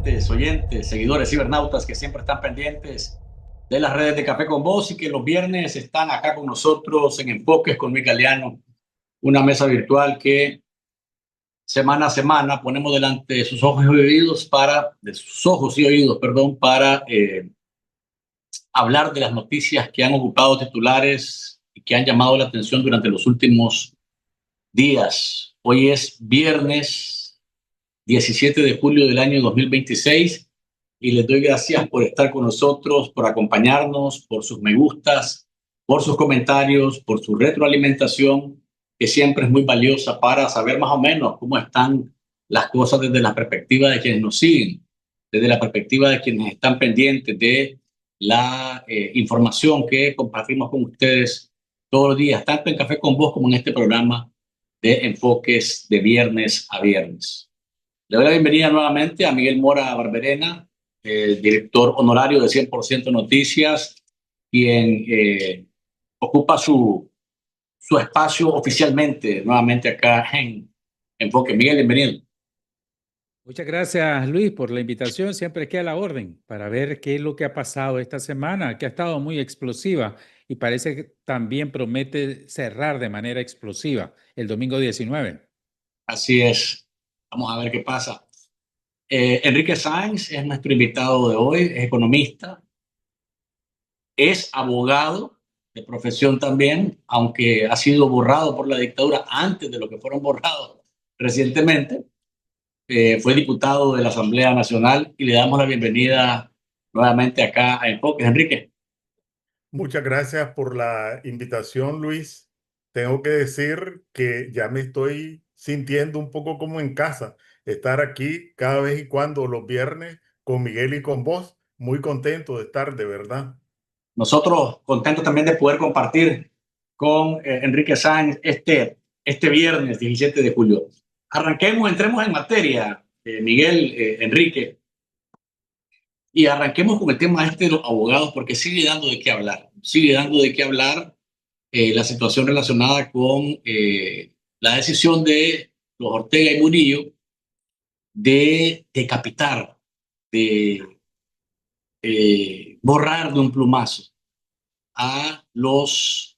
televidentes, oyentes, seguidores, cibernautas que siempre están pendientes de las redes de Café con Voz y que los viernes están acá con nosotros en Enfoques con Luis Galeano, una mesa virtual que semana a semana ponemos delante de sus ojos y oídos para hablar de las noticias que han ocupado titulares y que han llamado la atención durante los últimos días. Hoy es viernes 17 de julio del año 2026 y les doy gracias por estar con nosotros, por acompañarnos, por sus me gustas, por sus comentarios, por su retroalimentación, que siempre es muy valiosa para saber más o menos cómo están las cosas desde la perspectiva de quienes nos siguen, desde la perspectiva de quienes están pendientes de la información que compartimos con ustedes todos los días, tanto en Café con Vos como en este programa de enfoques de viernes a viernes. Le doy la bienvenida nuevamente a Miguel Mora Barberena, director honorario de 100% Noticias, quien ocupa su espacio oficialmente nuevamente acá en Enfoque. Miguel, bienvenido. Muchas gracias, Luis, por la invitación. Siempre queda a la orden para ver qué es lo que ha pasado esta semana, que ha estado muy explosiva y parece que también promete cerrar de manera explosiva el domingo 19. Así es. Vamos a ver qué pasa. Enrique Sáenz es nuestro invitado de hoy, es economista, es abogado de profesión también, aunque ha sido borrado por la dictadura antes de lo que fueron borrados recientemente. Fue diputado de la Asamblea Nacional y le damos la bienvenida nuevamente acá a Enfoques. Enrique. Muchas gracias por la invitación, Luis. Tengo que decir que ya me estoy sintiendo un poco como en casa, estar aquí cada vez y cuando los viernes con Miguel y con vos. Muy contento de estar, de verdad. Nosotros contentos también de poder compartir con Enrique Sáenz este viernes 17 de julio. Entremos en materia, Miguel, Enrique, y arranquemos con el tema este de los abogados porque sigue dando de qué hablar. Sigue dando de qué hablar la situación relacionada con la decisión de los Ortega y Murillo de decapitar, de borrar de un plumazo a los,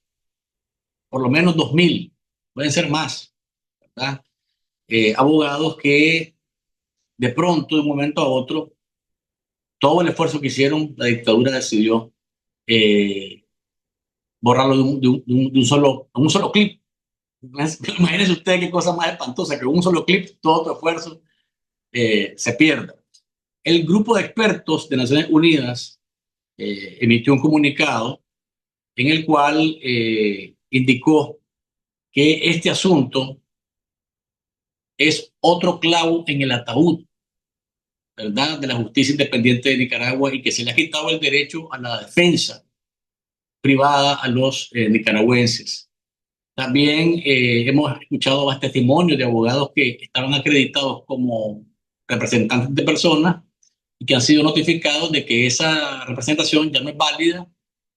por lo menos 2.000, pueden ser más, ¿verdad? Abogados que de pronto, de un momento a otro, todo el esfuerzo que hicieron, la dictadura decidió borrarlo de un solo clip. Imagínense ustedes qué cosa más espantosa, que un solo clip, todo tu esfuerzo se pierda. El grupo de expertos de Naciones Unidas emitió un comunicado en el cual indicó que este asunto es otro clavo en el ataúd, ¿verdad?, de la justicia independiente de Nicaragua y que se le ha quitado el derecho a la defensa privada a los nicaragüenses. También hemos escuchado más testimonios de abogados que estaban acreditados como representantes de personas y que han sido notificados de que esa representación ya no es válida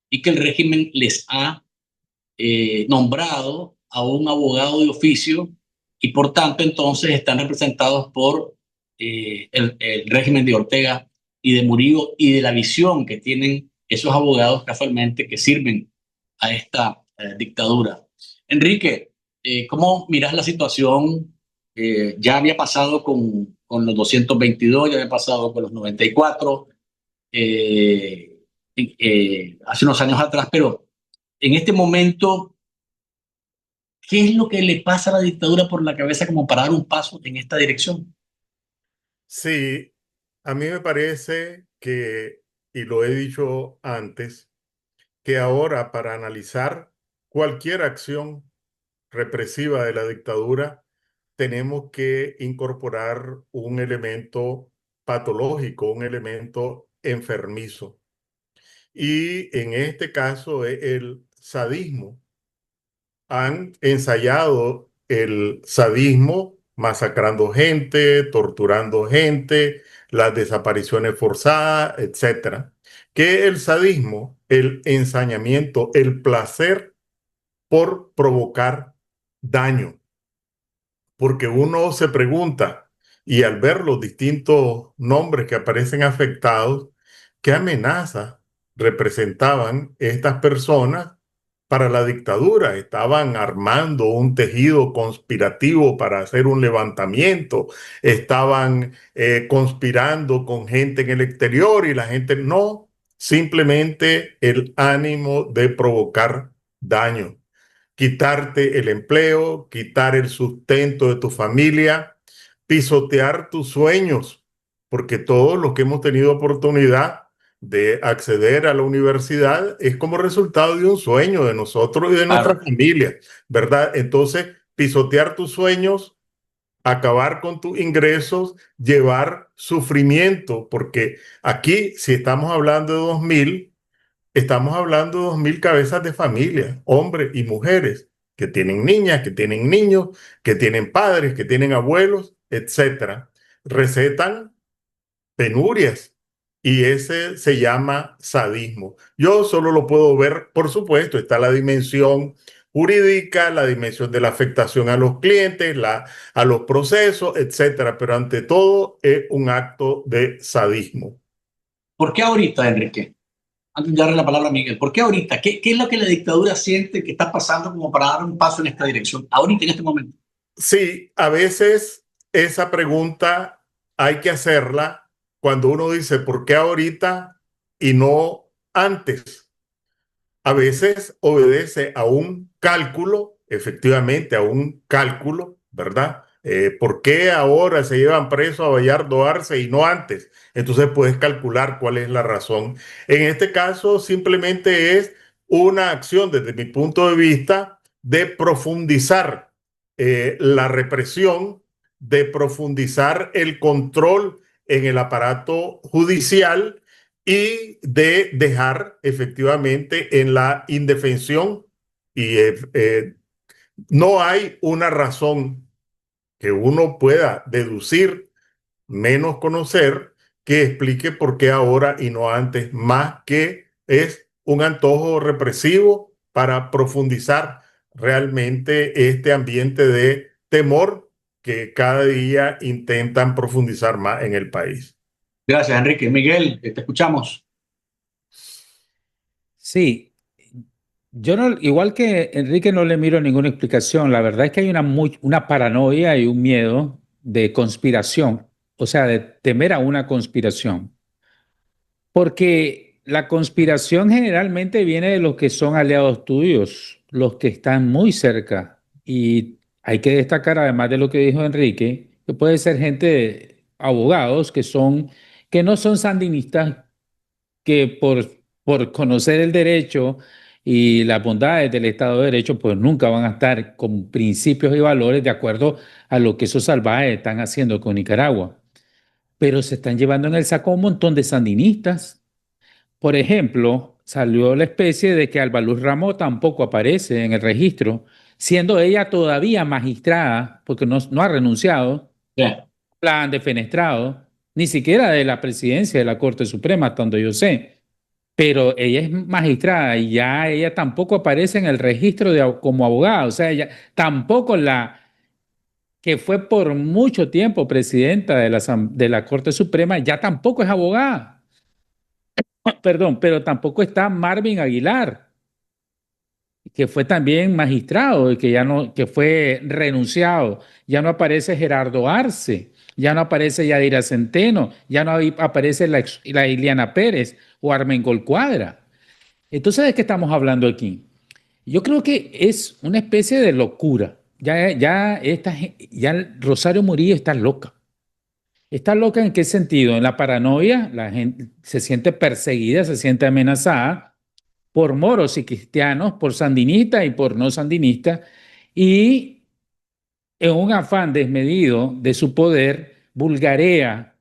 y que el régimen les ha nombrado a un abogado de oficio y por tanto entonces están representados por el régimen de Ortega y de Murillo y de la visión que tienen esos abogados casualmente que sirven a esta dictadura. Enrique, ¿cómo miras la situación? Ya había pasado con los 222, ya había pasado con los 94, hace unos años atrás, pero en este momento, ¿qué es lo que le pasa a la dictadura por la cabeza como para dar un paso en esta dirección? Sí, a mí me parece que, y lo he dicho antes, que ahora para analizar cualquier acción represiva de la dictadura, tenemos que incorporar un elemento patológico, un elemento enfermizo. Y en este caso es el sadismo. Han ensayado el sadismo masacrando gente, torturando gente, las desapariciones forzadas, etcétera. Que el sadismo, el ensañamiento, el placer por provocar daño. Porque uno se pregunta, y al ver los distintos nombres que aparecen afectados, ¿qué amenaza representaban estas personas para la dictadura? Estaban armando un tejido conspirativo para hacer un levantamiento, estaban conspirando con gente en el exterior y la gente no, simplemente el ánimo de provocar daño, quitarte el empleo, quitar el sustento de tu familia, pisotear tus sueños, porque todos los que hemos tenido oportunidad de acceder a la universidad es como resultado de un sueño de nosotros y de nuestra Claro. familia, ¿verdad? Entonces, pisotear tus sueños, acabar con tus ingresos, llevar sufrimiento, porque aquí, si estamos hablando de 2000, estamos hablando de 2000 cabezas de familia, hombres y mujeres, que tienen niñas, que tienen niños, que tienen padres, que tienen abuelos, etcétera. Recetan penurias y ese se llama sadismo. Yo solo lo puedo ver, por supuesto, está la dimensión jurídica, la dimensión de la afectación a los clientes, a los procesos, etcétera, pero ante todo es un acto de sadismo. ¿Por qué ahorita, Enrique? Antes de darle la palabra a Miguel, ¿por qué ahorita? ¿Qué es lo que la dictadura siente que está pasando como para dar un paso en esta dirección? Ahorita, en este momento. Sí, a veces esa pregunta hay que hacerla cuando uno dice, ¿por qué ahorita y no antes? A veces obedece a un cálculo, efectivamente, a un cálculo, ¿verdad? ¿Por qué ahora se llevan preso a Bayardo Arce y no antes? Entonces puedes calcular cuál es la razón. En este caso, simplemente es una acción, desde mi punto de vista, de profundizar la represión, de profundizar el control en el aparato judicial y de dejar efectivamente en la indefensión. Y no hay una razón que uno pueda deducir, menos conocer, que explique por qué ahora y no antes, más que es un antojo represivo para profundizar realmente este ambiente de temor que cada día intentan profundizar más en el país. Gracias, Enrique. Miguel, te escuchamos. Sí, yo no, igual que Enrique, no le miro ninguna explicación. La verdad es que hay una paranoia y un miedo de conspiración, o sea, de temer a una conspiración. Porque la conspiración generalmente viene de los que son aliados tuyos, los que están muy cerca. Y hay que destacar, además de lo que dijo Enrique, que puede ser gente, abogados que no son sandinistas, que por conocer el derecho y las bondades del Estado de Derecho, pues nunca van a estar con principios y valores de acuerdo a lo que esos salvajes están haciendo con Nicaragua. Pero se están llevando en el saco un montón de sandinistas. Por ejemplo, salió la especie de que Alba Luz Ramos tampoco aparece en el registro, siendo ella todavía magistrada, porque no ha renunciado, Bien. la han defenestrado, ni siquiera de la presidencia de la Corte Suprema, hasta donde yo sé. Pero ella es magistrada y ya ella tampoco aparece en el registro como abogada, o sea, ella tampoco la que fue por mucho tiempo presidenta de la Corte Suprema, ya tampoco es abogada. Perdón, pero tampoco está Marvin Aguilar, que fue también magistrado y que ya no, que fue renunciado. Ya no aparece Gerardo Arce, ya no aparece Yadira Centeno, ya no aparece la Iliana Pérez o Armengol Cuadra. Entonces, ¿de qué estamos hablando aquí? Yo creo que es una especie de locura. Ya Rosario Murillo está loca. ¿Está loca en qué sentido? En la paranoia, la gente se siente perseguida, se siente amenazada por moros y cristianos, por sandinistas y por no sandinistas, y en un afán desmedido de su poder, vulgarea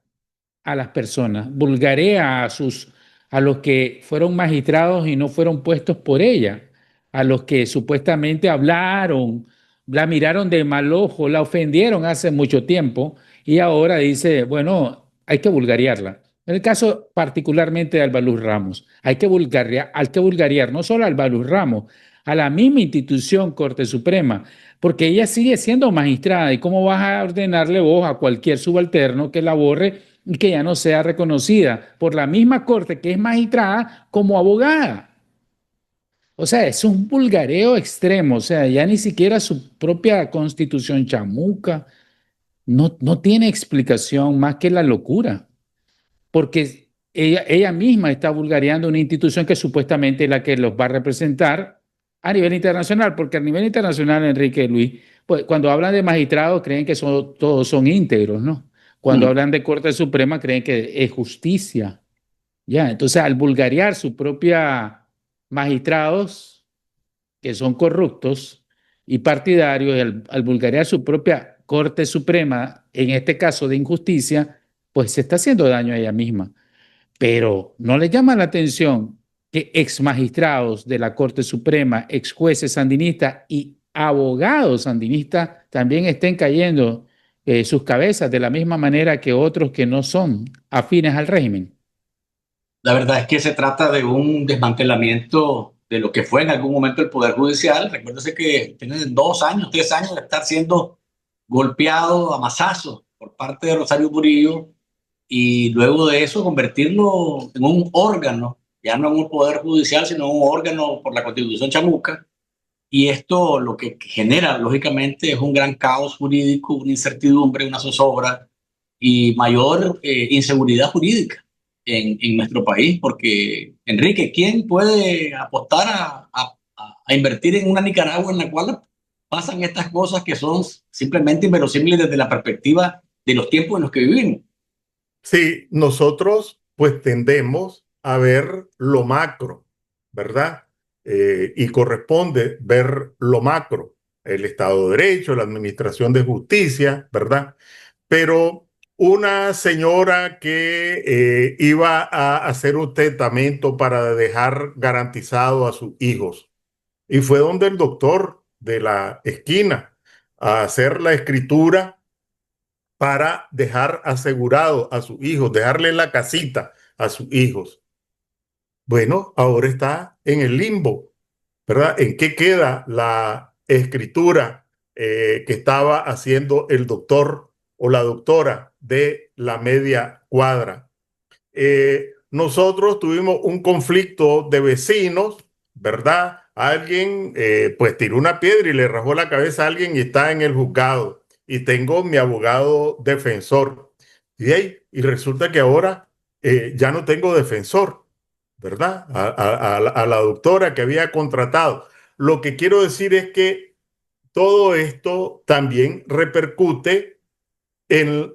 a las personas, vulgarea a los que fueron magistrados y no fueron puestos por ella, a los que supuestamente hablaron, la miraron de mal ojo, la ofendieron hace mucho tiempo y ahora dice, bueno, hay que vulgariarla. En el caso particularmente de Alba Luz Ramos, hay que vulgariar no solo a Alba Luz Ramos, a la misma institución Corte Suprema, porque ella sigue siendo magistrada. ¿Y cómo vas a ordenarle vos a cualquier subalterno que la borre y que ya no sea reconocida por la misma corte que es magistrada como abogada? O sea, es un vulgareo extremo. O sea, ya ni siquiera su propia constitución chamuca no tiene explicación más que la locura, porque ella misma está vulgareando una institución que supuestamente es la que los va a representar a nivel internacional, porque a nivel internacional, Enrique Luis, pues cuando hablan de magistrados creen que todos son íntegros, ¿no? Cuando hablan de Corte Suprema creen que es justicia, ¿ya? Entonces, al vulgarear su propia magistrados, que son corruptos y partidarios, y al vulgarear su propia Corte Suprema, en este caso de injusticia, pues se está haciendo daño a ella misma. Pero no le llama la atención que ex magistrados de la Corte Suprema, ex jueces sandinistas y abogados sandinistas también estén cayendo sus cabezas de la misma manera que otros que no son afines al régimen. La verdad es que se trata de un desmantelamiento de lo que fue en algún momento el Poder Judicial. Recuérdese que tienen 2 años, 3 años de estar siendo golpeado a masazos por parte de Rosario Murillo y luego de eso convertirlo en un órgano, ya no en un Poder Judicial, sino un órgano por la Constitución chamuca. Y esto lo que genera, lógicamente, es un gran caos jurídico, una incertidumbre, una zozobra y mayor inseguridad jurídica en nuestro país, porque, Enrique, ¿quién puede apostar a invertir en una Nicaragua en la cual pasan estas cosas que son simplemente inverosímiles desde la perspectiva de los tiempos en los que vivimos? Sí, nosotros pues tendemos a ver lo macro, ¿verdad? Y corresponde ver lo macro, el Estado de Derecho, la administración de justicia, ¿verdad? Pero una señora que iba a hacer un testamento para dejar garantizado a sus hijos y fue donde el doctor de la esquina a hacer la escritura para dejar asegurado a sus hijos, dejarle la casita a sus hijos. Bueno, ahora está en el limbo, ¿verdad? ¿En qué queda la escritura que estaba haciendo el doctor o la doctora de la media cuadra? Nosotros tuvimos un conflicto de vecinos, ¿verdad? Alguien pues tiró una piedra y le rajó la cabeza a alguien y está en el juzgado. Y tengo mi abogado defensor. Y resulta que ahora ya no tengo defensor, ¿verdad? A la doctora que había contratado. Lo que quiero decir es que todo esto también repercute en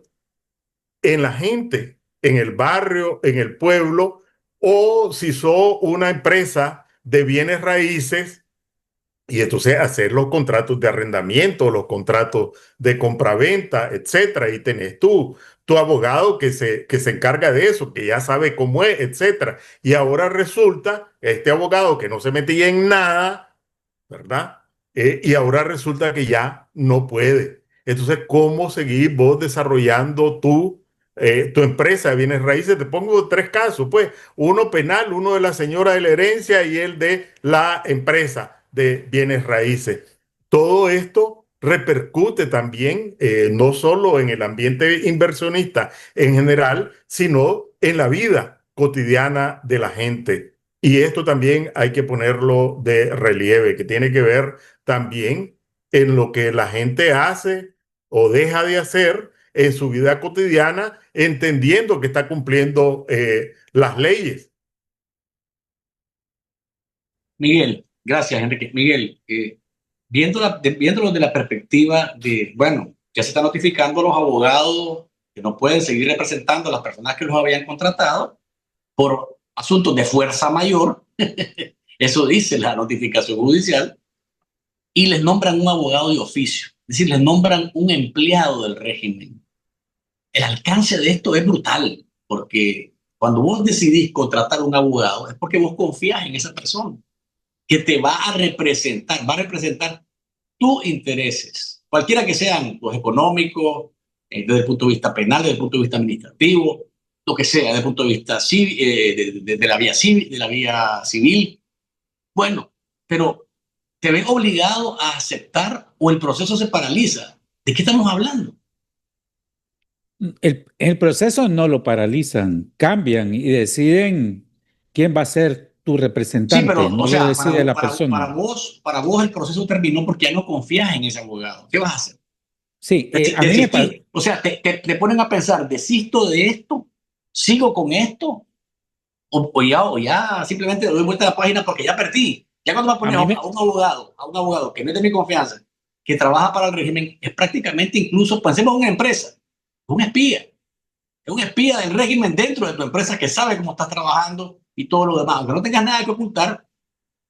la gente, en el barrio, en el pueblo, o si sos una empresa de bienes raíces, y entonces hacer los contratos de arrendamiento, los contratos de compraventa, etcétera, y tenés tu abogado que se encarga de eso, que ya sabe cómo es, etcétera. Y ahora resulta, este abogado que no se metía en nada, ¿verdad? Y ahora resulta que ya no puede. Entonces, ¿cómo seguir vos desarrollando tu empresa de bienes raíces? Te pongo 3 casos, pues, uno penal, uno de la señora de la herencia y el de la empresa de bienes raíces. Todo esto repercute también no solo en el ambiente inversionista en general, sino en la vida cotidiana de la gente. Y esto también hay que ponerlo de relieve, que tiene que ver también en lo que la gente hace o deja de hacer en su vida cotidiana, entendiendo que está cumpliendo las leyes. Miguel, gracias, Enrique. Miguel, viéndolo de la perspectiva de, bueno, ya se está notificando a los abogados que no pueden seguir representando a las personas que los habían contratado por asuntos de fuerza mayor, eso dice la notificación judicial, y les nombran un abogado de oficio, es decir, les nombran un empleado del régimen. El alcance de esto es brutal, porque cuando vos decidís contratar un abogado es porque vos confías en esa persona que te va a representar tus intereses, cualquiera que sean los económicos, desde el punto de vista penal, desde el punto de vista administrativo, lo que sea, desde el punto de vista civil, de la vía civil, de la vía civil. Bueno, pero te ves obligado a aceptar o el proceso se paraliza. ¿De qué estamos hablando? El proceso no lo paralizan, cambian y deciden quién va a ser tu Sí, representante, pero, no o lo sea, decide la persona. para vos el proceso terminó porque ya no confías en ese abogado. ¿Qué vas a hacer? Sí, a mí me pasa. O sea, te ponen a pensar, ¿desisto de esto? ¿Sigo con esto? O ya simplemente le doy vuelta a la página porque ya perdí. Ya cuando me A pones mí me, a un abogado que no es de mi confianza, que trabaja para el régimen, es prácticamente incluso, pensemos en una empresa, es un espía del régimen dentro de tu empresa que sabe cómo estás trabajando y todo lo demás. Aunque no tengas nada que ocultar,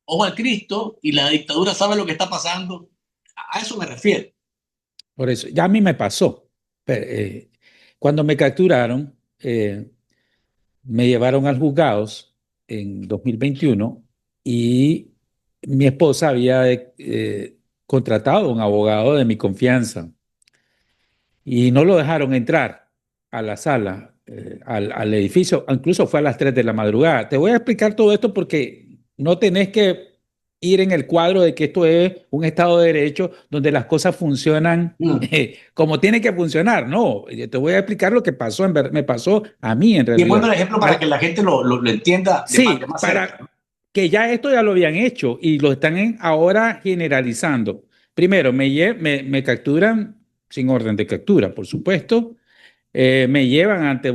ojo al Cristo y la dictadura sabe lo que está pasando. A eso me refiero. por eso, ya a mí me pasó. Cuando me capturaron, me llevaron al juzgados en 2021 y mi esposa había contratado a un abogado de mi confianza y no lo dejaron entrar a la sala, al edificio, incluso fue a las 3 de la madrugada. Te voy a explicar todo esto porque no tenés que ir en el cuadro de que esto es un Estado de Derecho donde las cosas funcionan como tiene que funcionar. No, yo te voy a explicar lo que pasó, me pasó a mí en Y ponme realidad. el ejemplo para que la gente lo entienda de Sí, más cerca, para ¿no? que ya esto ya lo habían hecho y lo están ahora generalizando. Primero, me capturan sin orden de captura, por supuesto. Me llevan ante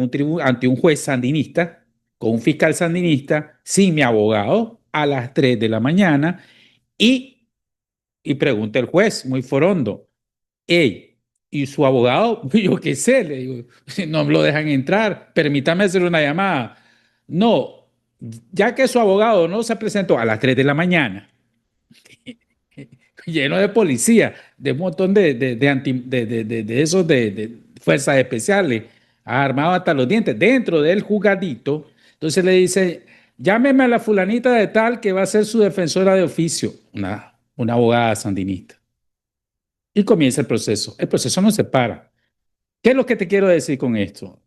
un juez sandinista, con un fiscal sandinista, sin mi abogado, a las 3 de la mañana y, y pregunta el juez, muy forondo, hey, ¿y su abogado? Yo qué sé, le digo, no me lo dejan entrar, permítame hacer una llamada. No, ya que su abogado no se presentó a las 3 de la mañana, lleno de policía, de un montón de esos de fuerzas especiales, armados hasta los dientes, dentro del juzgadito. Entonces le dice, llámeme a la fulanita de tal que va a ser su defensora de oficio, una abogada sandinista. Y comienza el proceso. El proceso no se para. ¿Qué es lo que te quiero decir con esto?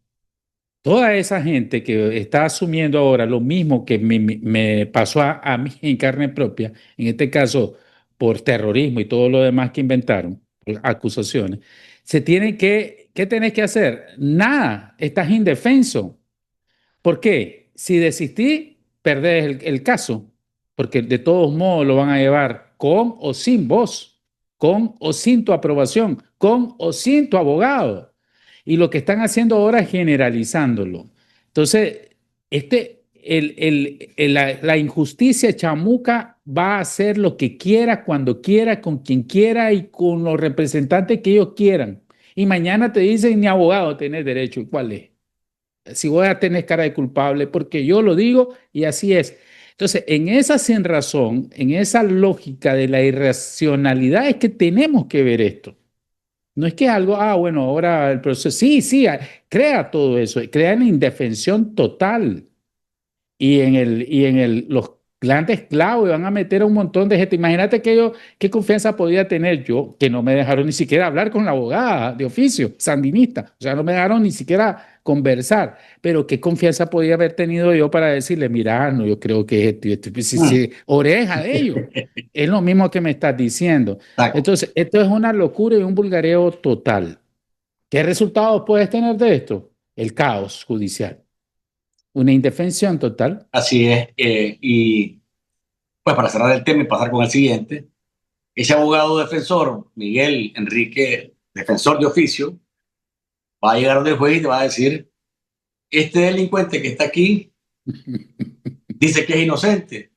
Toda esa gente que está asumiendo ahora lo mismo que me pasó a mí en carne propia, en este caso por terrorismo y todo lo demás que inventaron, por acusaciones, ¿qué tenés que hacer? Nada, estás indefenso. ¿Por qué? Si desistís, perdés el caso, porque de todos modos lo van a llevar con o sin vos, con o sin tu aprobación, con o sin tu abogado. Y lo que están haciendo ahora es generalizándolo. Entonces, la injusticia chamuca va a hacer lo que quiera, cuando quiera, con quien quiera y con los representantes que ellos quieran. Y mañana te dicen, ni abogado tenés derecho. ¿Y cuál es? Si voy a tener cara de culpable, porque yo lo digo y así es. Entonces, en esa sin razón, en esa lógica de la irracionalidad es que tenemos que ver esto. No es que es algo, bueno, ahora el proceso, sí, crea todo eso, crea una indefensión total. Los grandes clavos y van a meter a un montón de gente. Imagínate qué confianza podía tener yo, que no me dejaron ni siquiera hablar con la abogada de oficio, sandinista. O sea, no me dejaron ni siquiera conversar. Pero qué confianza podía haber tenido yo para decirle, mira, no, yo creo que oreja de ellos. Es lo mismo que me estás diciendo. Exacto. Entonces, esto es una locura y un vulgareo total. ¿Qué resultados puedes tener de esto? El caos judicial. Una indefensión total. Así es. Y pues para cerrar el tema y pasar con el siguiente, ese abogado defensor, Miguel Enrique, defensor de oficio, va a llegar al juez y te va a decir, este delincuente que está aquí dice que es inocente.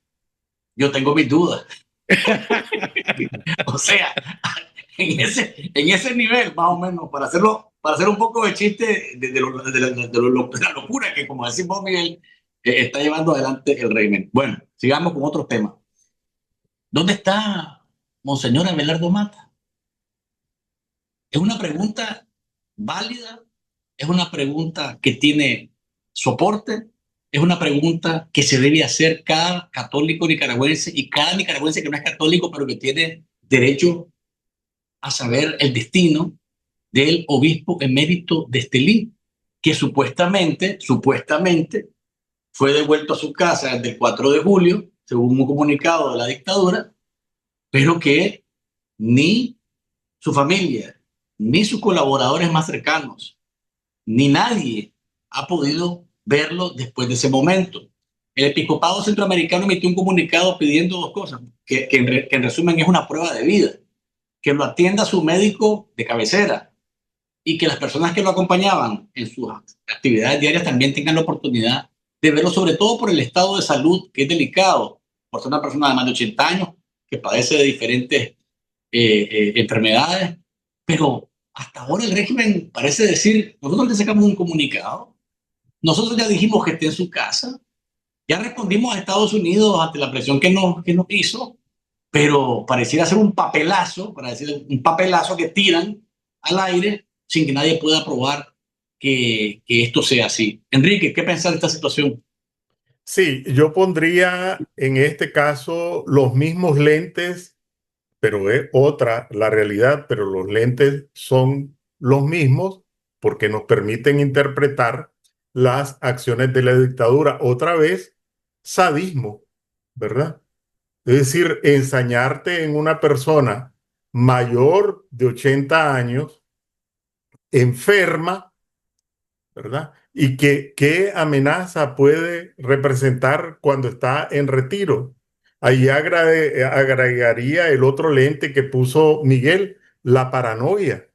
Yo tengo mis dudas. O sea, en ese nivel, más o menos, para hacer un poco de chiste de la locura que, como decimos Miguel, está llevando adelante el régimen. Bueno, sigamos con otros temas. ¿Dónde está Monseñor Abelardo Mata? Es una pregunta válida, es una pregunta que tiene soporte, es una pregunta que se debe hacer cada católico nicaragüense y cada nicaragüense que no es católico, pero que tiene derecho a saber el destino del obispo emérito de Estelí, que supuestamente fue devuelto a su casa desde el 4 de julio, según un comunicado de la dictadura, pero que ni su familia, ni sus colaboradores más cercanos, ni nadie ha podido verlo después de ese momento. El episcopado centroamericano emitió un comunicado pidiendo dos cosas, que en resumen es una prueba de vida, que lo atienda su médico de cabecera y que las personas que lo acompañaban en sus actividades diarias también tengan la oportunidad de verlo, sobre todo por el estado de salud, que es delicado, por ser una persona de más de 80 años que padece de diferentes enfermedades, pero hasta ahora el régimen parece decir, nosotros le sacamos un comunicado, nosotros ya dijimos que esté en su casa, ya respondimos a Estados Unidos ante la presión que nos hizo, pero pareciera ser un papelazo, para decir un papelazo que tiran al aire sin que nadie pueda probar que esto sea así. Enrique, ¿qué pensar de esta situación? Sí, yo pondría en este caso los mismos lentes, pero es otra la realidad, pero los lentes son los mismos porque nos permiten interpretar las acciones de la dictadura. Otra vez, sadismo, ¿verdad? Es decir, ensañarte en una persona mayor de 80 años, enferma, ¿verdad? Y qué amenaza puede representar cuando está en retiro. Ahí agregaría el otro lente que puso Miguel, la paranoia,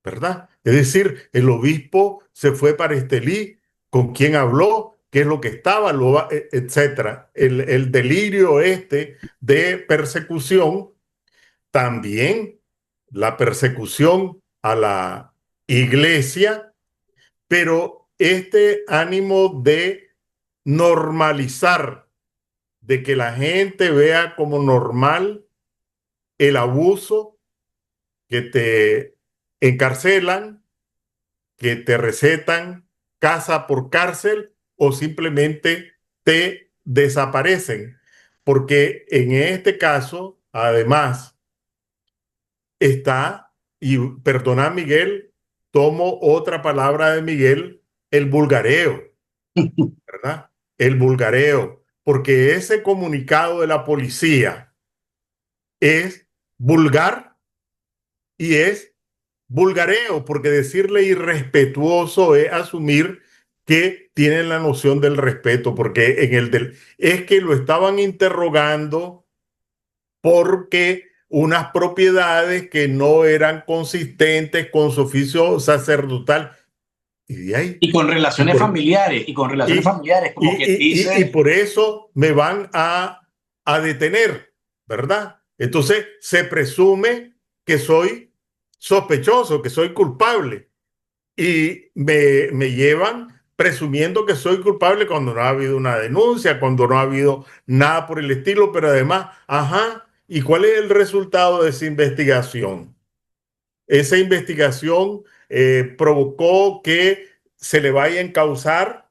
¿verdad? Es decir, el obispo se fue para Estelí, con quién habló, qué es lo que estaba, etcétera. El delirio este de persecución, también la persecución a la iglesia, pero este ánimo de normalizar, de que la gente vea como normal el abuso, que te encarcelan, que te recetan casa por cárcel o simplemente te desaparecen. Porque en este caso, además, está, y perdona Miguel, tomo otra palabra de Miguel, el vulgareo, ¿verdad? El vulgareo, porque ese comunicado de la policía es vulgar y es vulgareo, porque decirle irrespetuoso es asumir que tienen la noción del respeto, porque es que lo estaban interrogando porque unas propiedades que no eran consistentes con su oficio sacerdotal. Y de ahí, Y con relaciones familiares, como que y dice, por eso me van a detener, ¿verdad? Entonces se presume que soy sospechoso, que soy culpable y me llevan presumiendo que soy culpable cuando no ha habido una denuncia, cuando no ha habido nada por el estilo, pero además, ajá, ¿y cuál es el resultado de esa investigación? Esa investigación provocó que se le vaya a encausar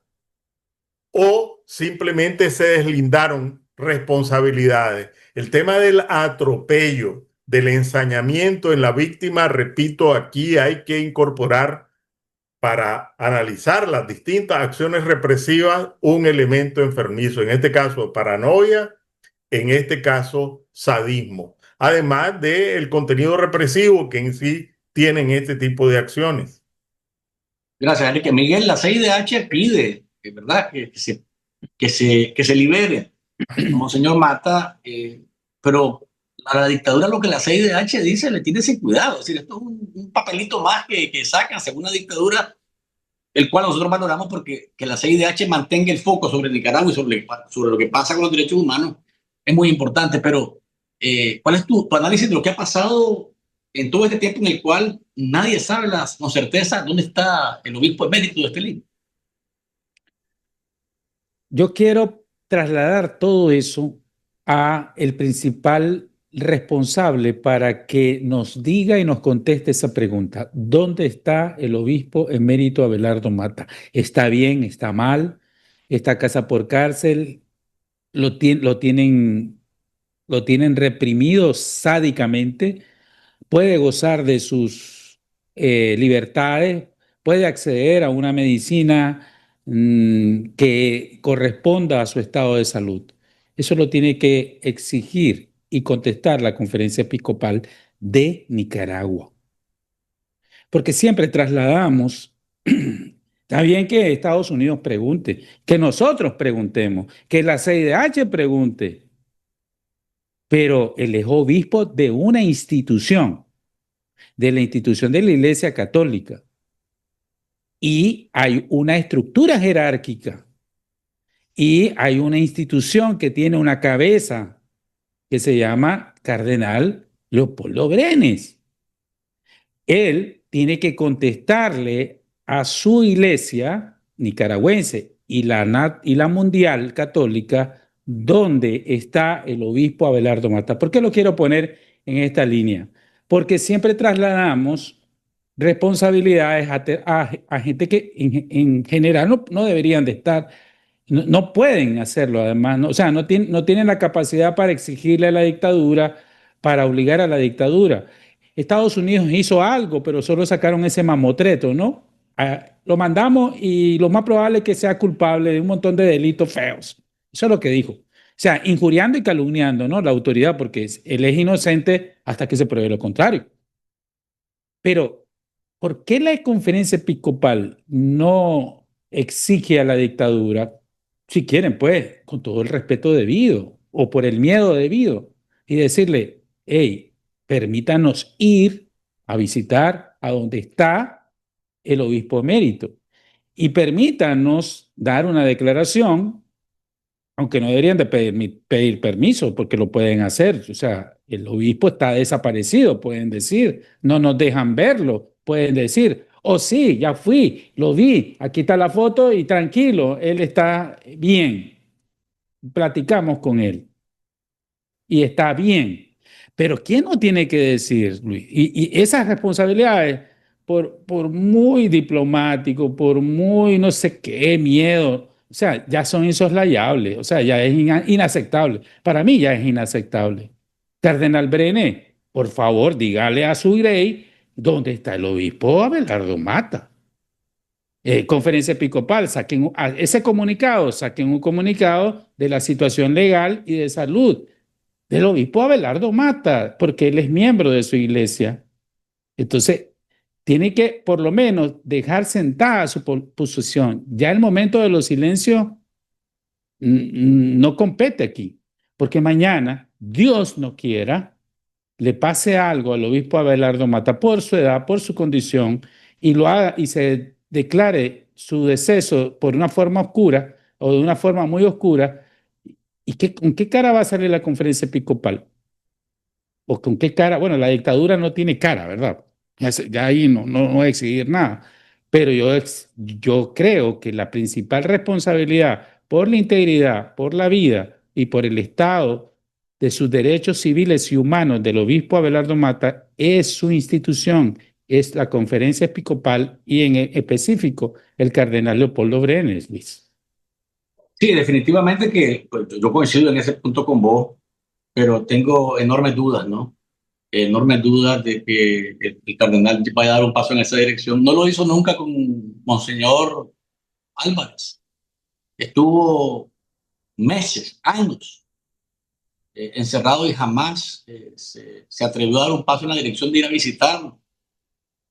o simplemente se deslindaron responsabilidades. El tema del atropello, del ensañamiento en la víctima, repito, aquí hay que incorporar para analizar las distintas acciones represivas un elemento enfermizo, en este caso paranoia, en este caso sadismo, además del contenido represivo que en sí tienen este tipo de acciones. gracias Enrique, Miguel, la CIDH pide, ¿verdad? Que se libere a Monseñor Mata, pero a la dictadura lo que la CIDH dice le tiene sin cuidado, es decir, esto es un papelito más que sacan según la dictadura, el cual nosotros valoramos porque que la CIDH mantenga el foco sobre Nicaragua y sobre lo que pasa con los derechos humanos es muy importante, pero ¿cuál es tu análisis de lo que ha pasado en todo este tiempo en el cual nadie sabe con certeza dónde está el obispo emérito de Estelí? Yo quiero trasladar todo eso a el principal responsable para que nos diga y nos conteste esa pregunta. ¿Dónde está el obispo emérito Abelardo Mata? ¿Está bien? ¿Está mal? ¿Está casa por cárcel? ¿Lo tienen reprimido sádicamente? ¿Puede gozar de sus libertades? ¿Puede acceder a una medicina que corresponda a su estado de salud? Eso lo tiene que exigir y contestar la conferencia episcopal de Nicaragua. Porque siempre trasladamos, está bien que Estados Unidos pregunte, que nosotros preguntemos, que la CIDH pregunte, pero él es obispo de una institución, de la institución de la Iglesia Católica. Y hay una estructura jerárquica y hay una institución que tiene una cabeza que se llama Cardenal Leopoldo Brenes. Él tiene que contestarle a su iglesia nicaragüense y la mundial católica dónde está el obispo Abelardo Mata. ¿Por qué lo quiero poner en esta línea? Porque siempre trasladamos responsabilidades a gente que en general no deberían de estar, no pueden hacerlo además, o sea, no tienen la capacidad para exigirle a la dictadura, para obligar a la dictadura. Estados Unidos hizo algo, pero solo sacaron ese mamotreto, ¿no? Lo mandamos y lo más probable es que sea culpable de un montón de delitos feos. Eso es lo que dijo. O sea, injuriando y calumniando, ¿no? La autoridad, porque él es inocente hasta que se pruebe lo contrario. Pero, ¿por qué la conferencia episcopal no exige a la dictadura, si quieren, pues, con todo el respeto debido o por el miedo debido, y decirle, hey, permítanos ir a visitar a donde está el obispo emérito y permítanos dar una declaración, aunque no deberían de pedir permiso porque lo pueden hacer? O sea, el obispo está desaparecido, pueden decir, no nos dejan verlo, pueden decir, oh sí, ya fui, lo vi, aquí está la foto y tranquilo, él está bien, platicamos con él y está bien. Pero ¿quién no tiene que decir, Luis? Y esas responsabilidades, por muy diplomático, por muy no sé qué miedo, o sea, ya son insoslayables, o sea, ya es inaceptable. Para mí ya es inaceptable. Cardenal Brené, por favor, dígale a su rey dónde está el obispo Abelardo Mata. Conferencia episcopal, saquen ese comunicado, saquen un comunicado de la situación legal y de salud del obispo Abelardo Mata, porque él es miembro de su iglesia. Entonces, tiene que por lo menos dejar sentada su posición. Ya el momento de los silencios no compete aquí, porque mañana, Dios no quiera, le pase algo al obispo Abelardo Mata por su edad, por su condición, y lo haga y se declare su deceso por una forma oscura o de una forma muy oscura. ¿Y con qué cara va a salir la conferencia episcopal? ¿O con qué cara? Bueno, la dictadura no tiene cara, ¿verdad? Ya ahí no voy a exigir nada. Pero yo creo que la principal responsabilidad por la integridad, por la vida y por el estado de sus derechos civiles y humanos del obispo Abelardo Mata es su institución, es la conferencia episcopal y en específico el cardenal Leopoldo Brenes, Luis. Sí, definitivamente que pues, yo coincido en ese punto con vos, pero tengo enormes dudas, ¿no? Enormes dudas de que el cardenal vaya a dar un paso en esa dirección. No lo hizo nunca con Monseñor Álvarez. Estuvo meses, años encerrado y jamás se atrevió a dar un paso en la dirección de ir a visitarlo,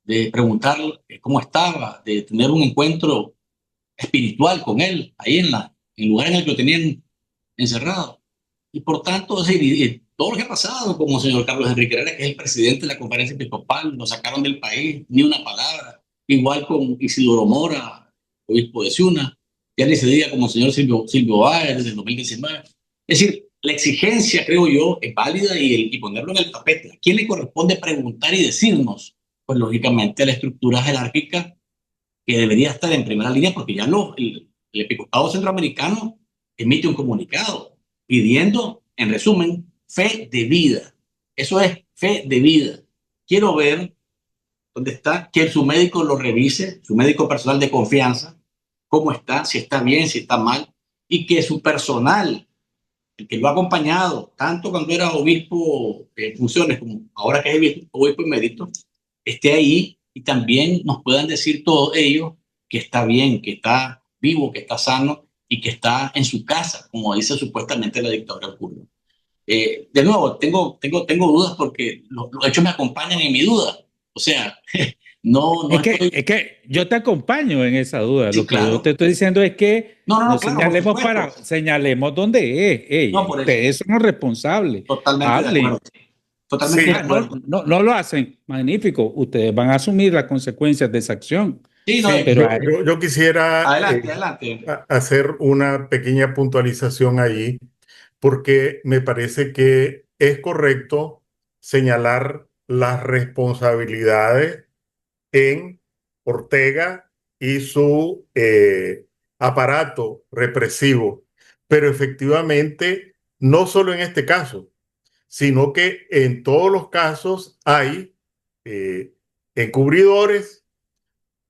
de preguntar cómo estaba, de tener un encuentro espiritual con él, ahí en el lugar en el que lo tenían encerrado. Y por tanto, es decir, y todo lo que ha pasado, como el señor Carlos Enrique Herrera, que es el presidente de la conferencia episcopal, lo sacaron del país, ni una palabra. Igual con Isidoro Mora, obispo de Ciuna, ya ni se diga como el señor Silvio Báez desde el 2019. Es decir, la exigencia, creo yo, es válida y ponerlo en el tapete. ¿A quién le corresponde preguntar y decirnos? Pues lógicamente a la estructura jerárquica que debería estar en primera línea, porque ya el episcopado centroamericano emite un comunicado pidiendo, en resumen, fe de vida. Eso es fe de vida. Quiero ver dónde está, que su médico lo revise, su médico personal de confianza, cómo está, si está bien, si está mal, y que su personal, el que lo ha acompañado, tanto cuando era obispo en funciones como ahora que es obispo emérito, esté ahí y también nos puedan decir todos ellos que está bien, que está vivo, que está sano y que está en su casa, como dice supuestamente la dictadura kurda. De nuevo, tengo dudas porque los hechos me acompañan en mi duda. O sea, no estoy... Es que yo te acompaño en esa duda. Sí, Lo que claro. yo te estoy diciendo es que No, claro, señalemos dónde es. No, por eso. Ustedes son los responsables. Totalmente de Hablen. acuerdo. Totalmente de acuerdo. No lo hacen. Magnífico. Ustedes van a asumir las consecuencias de esa acción. Sí, no, pero yo quisiera adelante. hacer una pequeña puntualización allí, porque me parece que es correcto señalar las responsabilidades en Ortega y su aparato represivo. Pero efectivamente, no solo en este caso, sino que en todos los casos hay encubridores,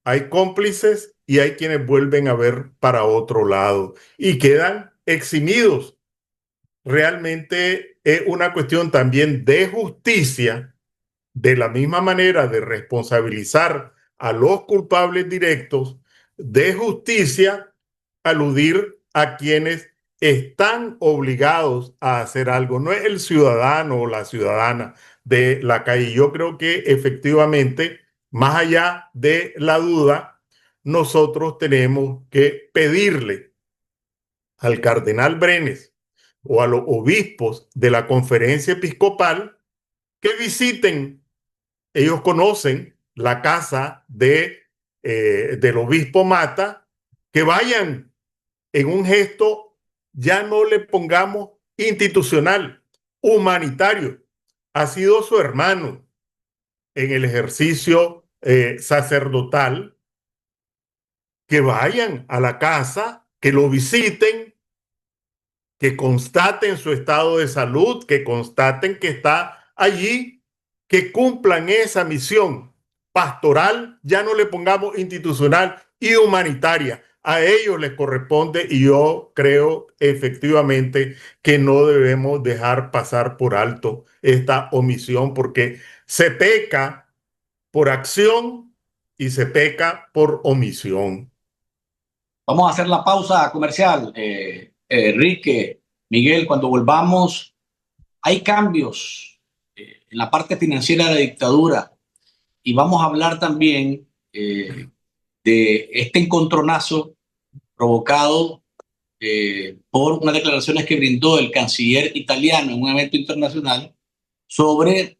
hay cómplices y hay quienes vuelven a ver para otro lado y quedan eximidos. Realmente es una cuestión también de justicia, de la misma manera de responsabilizar a los culpables directos, de justicia aludir a quienes están obligados a hacer algo. No es el ciudadano o la ciudadana de la calle. Yo creo que efectivamente, más allá de la duda, nosotros tenemos que pedirle al cardenal Brenes o a los obispos de la conferencia episcopal que visiten. Ellos conocen la casa del obispo Mata, que vayan en un gesto, ya no le pongamos institucional, humanitario. Ha sido su hermano en el ejercicio sacerdotal. Que vayan a la casa, que lo visiten, que constaten su estado de salud, que constaten que está allí, que cumplan esa misión pastoral, ya no le pongamos institucional y humanitaria. A ellos les corresponde y yo creo efectivamente que no debemos dejar pasar por alto esta omisión porque se peca por acción y se peca por omisión. Vamos a hacer la pausa comercial. Enrique, Miguel, cuando volvamos, hay cambios en la parte financiera de la dictadura y vamos a hablar también de este encontronazo provocado por unas declaraciones que brindó el canciller italiano en un evento internacional sobre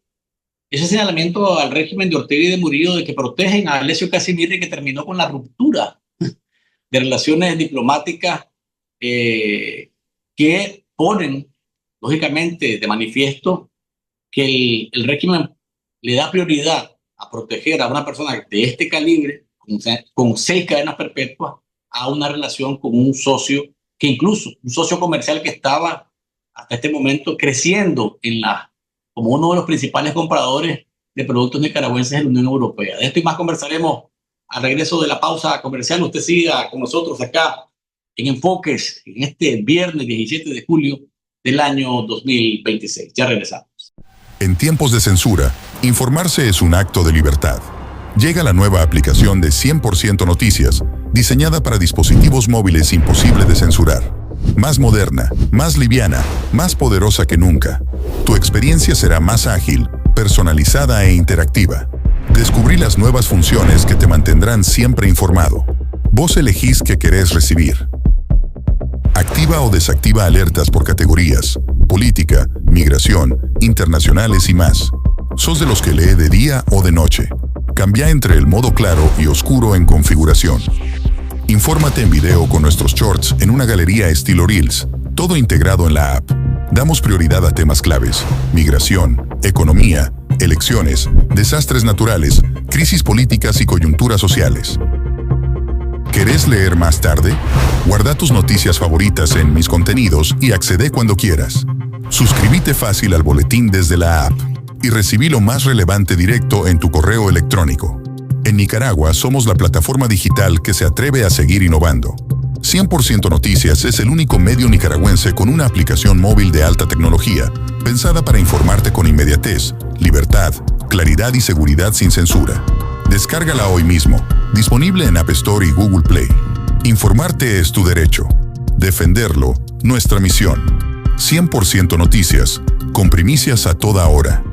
ese señalamiento al régimen de Ortega y de Murillo de que protegen a Alessio Casimirri, que terminó con la ruptura de relaciones diplomáticas que ponen, lógicamente, de manifiesto que el régimen le da prioridad a proteger a una persona de este calibre, con 6 cadenas perpetuas, a una relación con un socio, que incluso un socio comercial que estaba hasta este momento creciendo como uno de los principales compradores de productos nicaragüenses en la Unión Europea. De esto y más conversaremos al regreso de la pausa comercial. Usted siga con nosotros acá en Enfoques en este viernes 17 de julio del año 2026. Ya regresamos. En tiempos de censura, informarse es un acto de libertad. Llega la nueva aplicación de 100% Noticias, diseñada para dispositivos móviles imposible de censurar. Más moderna, más liviana, más poderosa que nunca. Tu experiencia será más ágil, personalizada e interactiva. Descubrí las nuevas funciones que te mantendrán siempre informado. Vos elegís qué querés recibir. Activa o desactiva alertas por categorías, política, migración, internacionales y más. ¿Sos de los que lee de día o de noche? Cambia entre el modo claro y oscuro en configuración. Infórmate en video con nuestros shorts en una galería estilo Reels, todo integrado en la app. Damos prioridad a temas claves: migración, economía, elecciones, desastres naturales, crisis políticas y coyunturas sociales. ¿Querés leer más tarde? Guarda tus noticias favoritas en Mis Contenidos y accede cuando quieras. Suscríbete fácil al boletín desde la app y recibí lo más relevante directo en tu correo electrónico. En Nicaragua somos la plataforma digital que se atreve a seguir innovando. 100% Noticias es el único medio nicaragüense con una aplicación móvil de alta tecnología, pensada para informarte con inmediatez, libertad, claridad y seguridad sin censura. Descárgala hoy mismo, disponible en App Store y Google Play. Informarte es tu derecho. Defenderlo, nuestra misión. 100% Noticias, con primicias a toda hora.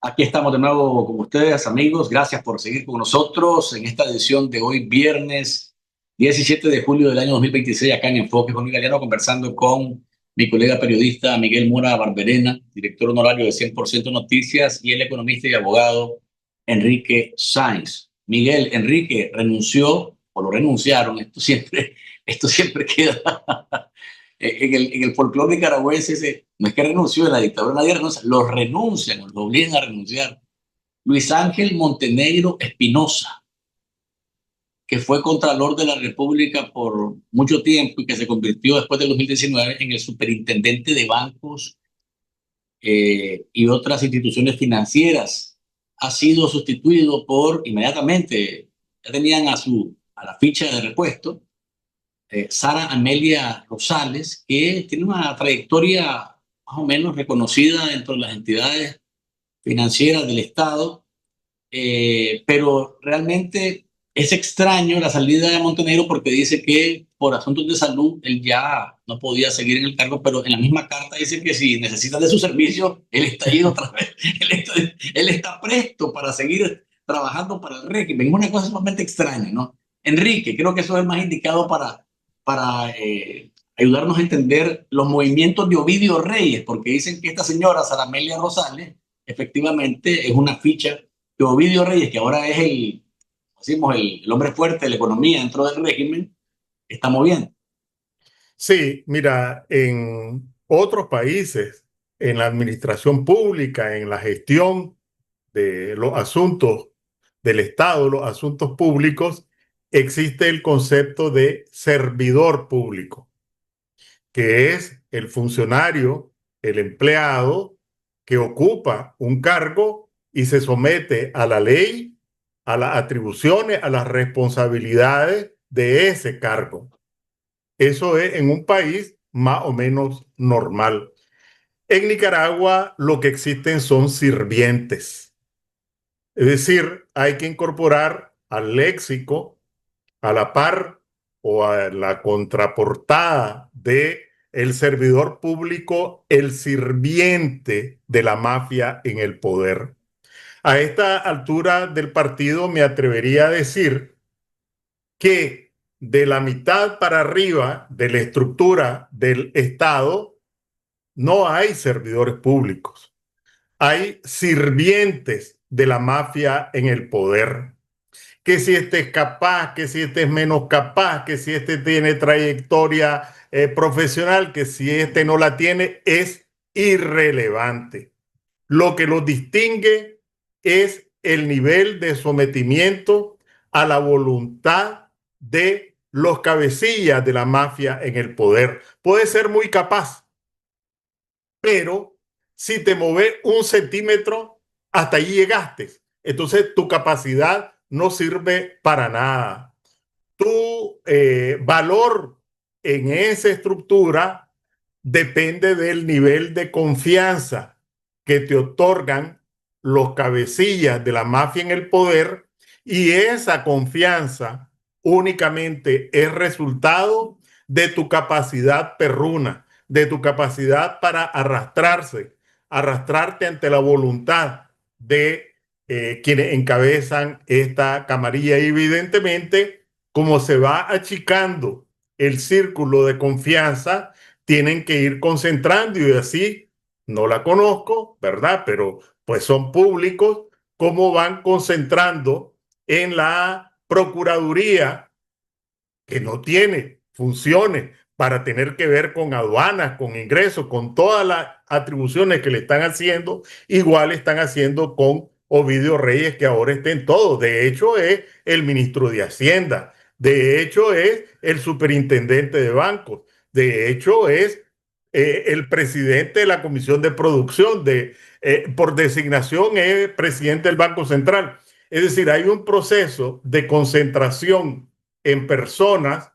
Aquí estamos de nuevo con ustedes, amigos. Gracias por seguir con nosotros en esta edición de hoy, viernes 17 de julio del año 2026, acá en Enfoque con Galeano, conversando con mi colega periodista Miguel Mora Barberena, director honorario de 100% Noticias, y el economista y abogado Enrique Sáenz. Miguel, Enrique renunció, o lo renunciaron, esto siempre queda en el folclore nicaragüense. No es que renunció, en la dictadura nadie renuncia, los renuncian, los obligan a renunciar. Luis Ángel Montenegro Espinosa, que fue Contralor de la República por mucho tiempo y que se convirtió después del 2019 en el superintendente de bancos y otras instituciones financieras, ha sido sustituido inmediatamente, ya tenían a la ficha de repuesto, Sara Amelia Rosales, que tiene una trayectoria más o menos reconocida dentro de las entidades financieras del Estado, pero realmente es extraño la salida de Montenegro porque dice que por asuntos de salud él ya no podía seguir en el cargo, pero en la misma carta dice que si necesitan de su servicio, él está ahí otra vez, él está presto para seguir trabajando para el régimen. Es una cosa sumamente extraña, ¿no? Enrique, creo que eso es el más indicado para ayudarnos a entender los movimientos de Ovidio Reyes, porque dicen que esta señora, Sara Amelia Rosales, efectivamente es una ficha de Ovidio Reyes, que ahora es el hombre fuerte de la economía dentro del régimen, está moviendo. Sí, mira, en otros países, en la administración pública, en la gestión de los asuntos del Estado, los asuntos públicos, existe el concepto de servidor público, que es el funcionario, el empleado que ocupa un cargo y se somete a la ley, a las atribuciones, a las responsabilidades de ese cargo. Eso es en un país más o menos normal. En Nicaragua lo que existen son sirvientes. Es decir, hay que incorporar al léxico, a la par o a la contraportada de el servidor público, el sirviente de la mafia en el poder. A esta altura del partido me atrevería a decir que de la mitad para arriba de la estructura del Estado no hay servidores públicos. Hay sirvientes de la mafia en el poder. Que si este es capaz, que si este es menos capaz, que si este tiene trayectoria profesional, que si este no la tiene, es irrelevante. Lo que los distingue es el nivel de sometimiento a la voluntad de los cabecillas de la mafia en el poder. Puede ser muy capaz, pero si te moves 1 centímetro, hasta ahí llegaste. Entonces tu capacidad no sirve para nada. Tu valor en esa estructura depende del nivel de confianza que te otorgan los cabecillas de la mafia en el poder, y esa confianza únicamente es resultado de tu capacidad perruna, de tu capacidad para arrastrarte ante la voluntad de quienes encabezan esta camarilla. Y evidentemente, como se va achicando el círculo de confianza, tienen que ir concentrando, y así, no la conozco, ¿verdad? Pero pues son públicos, cómo van concentrando en la Procuraduría, que no tiene funciones para tener que ver con aduanas, con ingresos, con todas las atribuciones que le están haciendo, igual están haciendo con Ovidio Reyes, que ahora está en todo. De hecho, es el ministro de Hacienda. De hecho, es el superintendente de bancos. De hecho, es el presidente de la Comisión de Producción. Por designación, es presidente del Banco Central. Es decir, hay un proceso de concentración en personas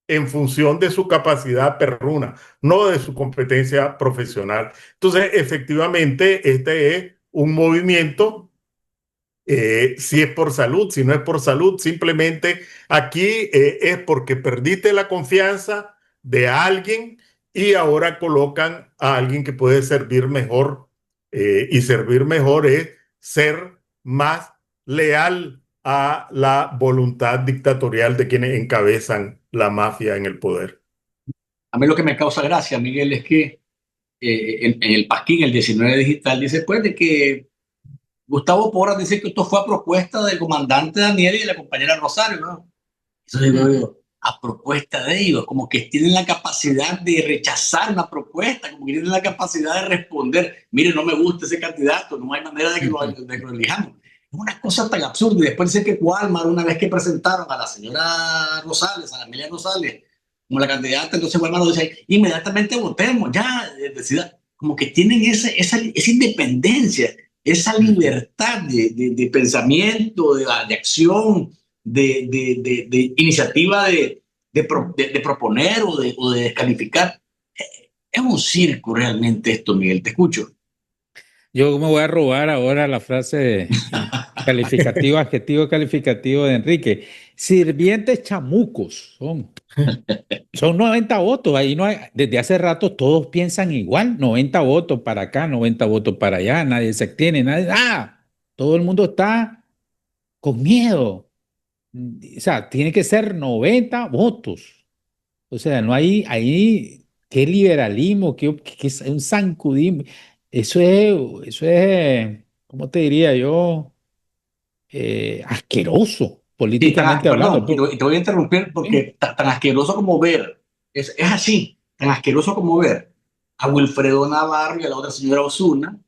en función de su capacidad perruna, no de su competencia profesional. Entonces, efectivamente, este es un movimiento si es por salud, si no es por salud, simplemente aquí es porque perdiste la confianza de alguien y ahora colocan a alguien que puede servir mejor, y servir mejor es ser más leal a la voluntad dictatorial de quienes encabezan la mafia en el poder. A mí lo que me causa gracia, Miguel, es que en el Pasquín, el 19 digital, dice pues de que Gustavo Porras dice que esto fue a propuesta del comandante Daniel y de la compañera Rosario, ¿no? Eso digo yo, a propuesta de ellos, como que tienen la capacidad de rechazar una propuesta, como que tienen la capacidad de responder, mire, no me gusta ese candidato, no hay manera de que lo elijamos. Es una cosa tan absurda. Y después dice que Walmart, una vez que presentaron a la señora Rosales, a la Amelia Rosales, como la candidata, entonces Walmart nos dice, inmediatamente votemos, ya, decida. Como que tienen esa independencia, esa libertad de pensamiento, de acción, de iniciativa de proponer o de descalificar. Es un circo realmente esto, Miguel, te escucho. Yo me voy a robar ahora la frase calificativo, adjetivo calificativo de Enrique. Sirvientes chamucos son 90 votos. Ahí no hay, desde hace rato todos piensan igual. 90 votos para acá, 90 votos para allá. Nadie se tiene, nadie. Todo el mundo está con miedo. O sea, tiene que ser 90 votos. O sea, no hay ahí qué liberalismo, qué es un zancudismo. Eso es, ¿cómo te diría yo? Asqueroso, Sí, políticamente perdón, hablando. y te voy a interrumpir ¿Sí? porque tan asqueroso como ver, es así, tan asqueroso como ver a Wilfredo Navarro y a la otra señora Osuna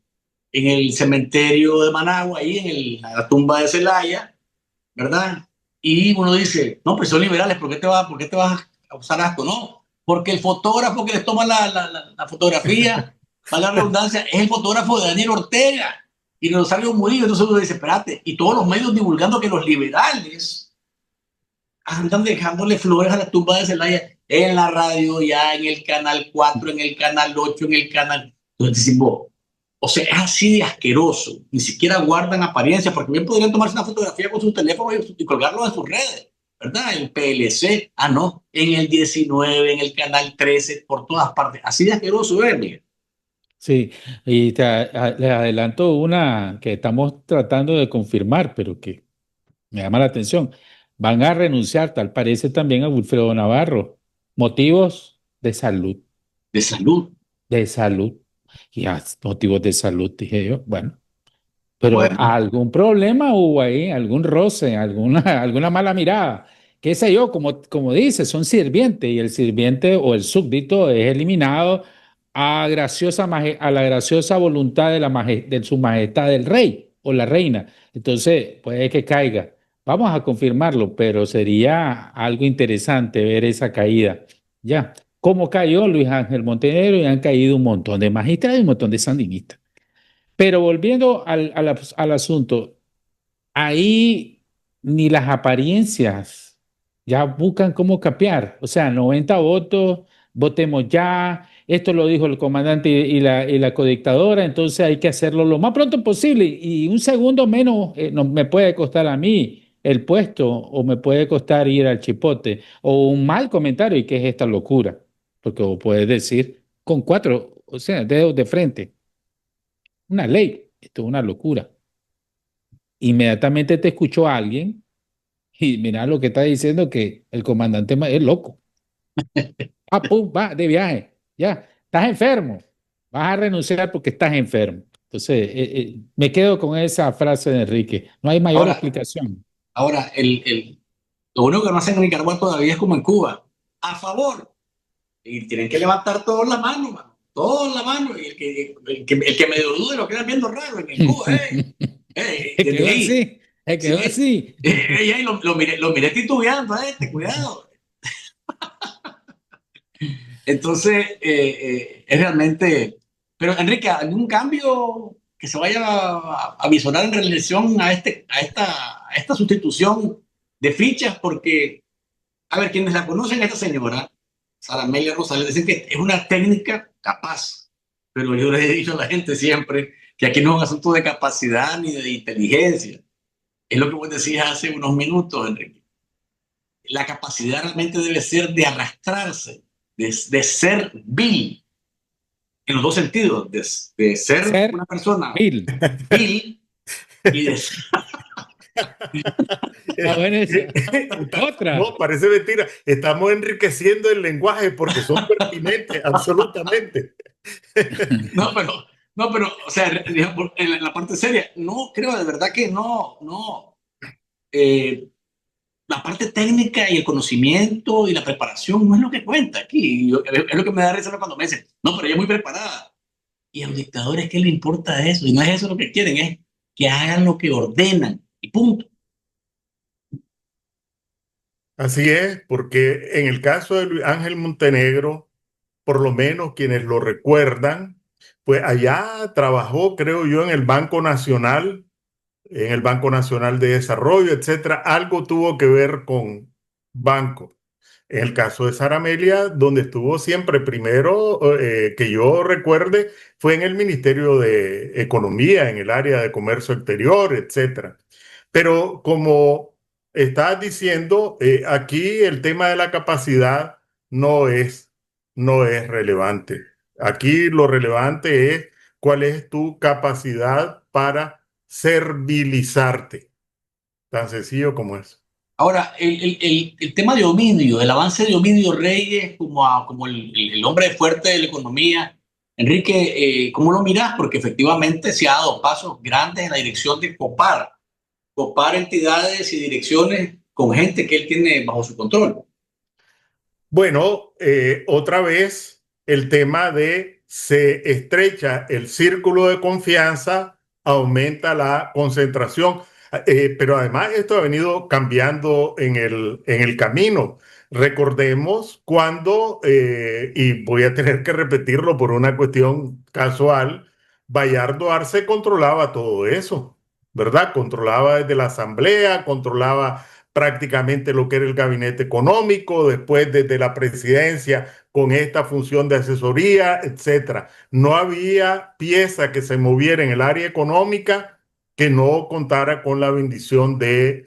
en el cementerio de Managua, ahí en la tumba de Celaya, ¿verdad? Y uno dice, no, pues son liberales, ¿por qué te vas a usar asco? No, porque el fotógrafo que les toma la fotografía, para la redundancia, es el fotógrafo de Daniel Ortega y de Rosario Murillo. Entonces uno dice, espérate, y todos los medios divulgando que los liberales andan dejándole flores a la tumba de Celaya en la radio, ya en el canal 4, en el canal 8, en el canal. Entonces decimos, o sea, es así de asqueroso. Ni siquiera guardan apariencia, porque bien podrían tomarse una fotografía con su teléfono y colgarlo en sus redes, ¿verdad? En PLC, no, en el 19, en el canal 13, por todas partes. Así de asqueroso es, Miguel. Sí, y les adelanto una que estamos tratando de confirmar, pero que me llama la atención. Van a renunciar, tal parece, también a Wilfredo Navarro. Motivos de salud, De salud. de salud. Motivos de salud, dije yo. Bueno, pero Bueno, algún problema hubo ahí, algún roce, alguna mala mirada. Qué sé yo, como dice, son sirvientes y el sirviente o el súbdito es eliminado a la graciosa voluntad de su majestad el rey o la reina. Entonces, puede que caiga. Vamos a confirmarlo, pero sería algo interesante ver esa caída. Ya, como cayó Luis Ángel Montenegro y han caído un montón de magistrados y un montón de sandinistas. Pero volviendo al asunto, ahí ni las apariencias ya buscan cómo capear. O sea, 90 votos, votemos ya. Esto lo dijo el comandante y la codictadora, entonces hay que hacerlo lo más pronto posible. Y un segundo menos no, me puede costar a mí el puesto o me puede costar ir al chipote. O un mal comentario, ¿y qué es esta locura? Porque vos puedes decir con cuatro, o sea, dedos de frente. Una ley, esto es una locura. Inmediatamente te escuchó alguien y mira lo que está diciendo que el comandante es loco. Pum, va de viaje. Ya, estás enfermo. Vas a renunciar porque estás enfermo. Entonces, me quedo con esa frase de Enrique. No hay mayor ahora, explicación. ahora lo único que no hacen en Nicaragua todavía es como en Cuba. A favor. Y tienen que levantar todos la mano, mano. Todos la mano. Y el que medio dude lo quedan viendo raro en Cuba. Se Desde quedó ahí. así, se Sí, quedó así. lo miré titubeando, cuidado. Entonces, es realmente. Pero, Enrique, ¿algún cambio que se vaya a visorar en relación a esta sustitución de fichas? Porque, a ver, quienes la conocen a esta señora, Sara Amelia Rosales, dicen que es una técnica capaz. Pero yo les he dicho a la gente siempre que aquí no es un asunto de capacidad ni de inteligencia. es lo que vos decías hace unos minutos, Enrique. La capacidad realmente debe ser de arrastrarse, de ser vil, en los dos sentidos, de ser una persona Bill. vil y de ser... Bueno, otra. No, parece mentira. Estamos enriqueciendo el lenguaje porque son pertinentes, absolutamente. No, pero, o sea, en la parte seria, no, creo de verdad que no. La parte técnica y el conocimiento y la preparación no es lo que cuenta aquí. Es lo que me da risa cuando me dicen, no, pero ella es muy preparada. Y a los dictadores, ¿qué le importa eso? Y no es eso lo que quieren, es que hagan lo que ordenan y punto. Así es, porque en el caso de Luis Ángel Montenegro, por lo menos quienes lo recuerdan, pues allá trabajó, creo yo, en el Banco Nacional de Desarrollo, etcétera. Algo tuvo que ver con banco. En el caso de Sara Amelia, donde estuvo siempre primero, que yo recuerde, fue en el Ministerio de Economía, en el área de comercio exterior, etcétera. Pero como estás diciendo, aquí el tema de la capacidad no es, no es relevante. Aquí lo relevante es cuál es tu capacidad para servilizarte. Tan sencillo como eso. Ahora, el tema de Ovidio, el avance de Ovidio Reyes como el hombre fuerte de la economía, Enrique, ¿cómo lo mirás? Porque efectivamente se ha dado pasos grandes en la dirección de copar entidades y direcciones con gente que él tiene bajo su control. Bueno, otra vez el tema de se estrecha el círculo de confianza, aumenta la concentración. Pero además esto ha venido cambiando en el camino. Recordemos cuando, y voy a tener que repetirlo por una cuestión casual, Bayardo Arce controlaba todo eso, ¿verdad? Controlaba desde la asamblea, controlaba prácticamente lo que era el gabinete económico, después desde la presidencia con esta función de asesoría, etcétera. No había pieza que se moviera en el área económica que no contara con la bendición de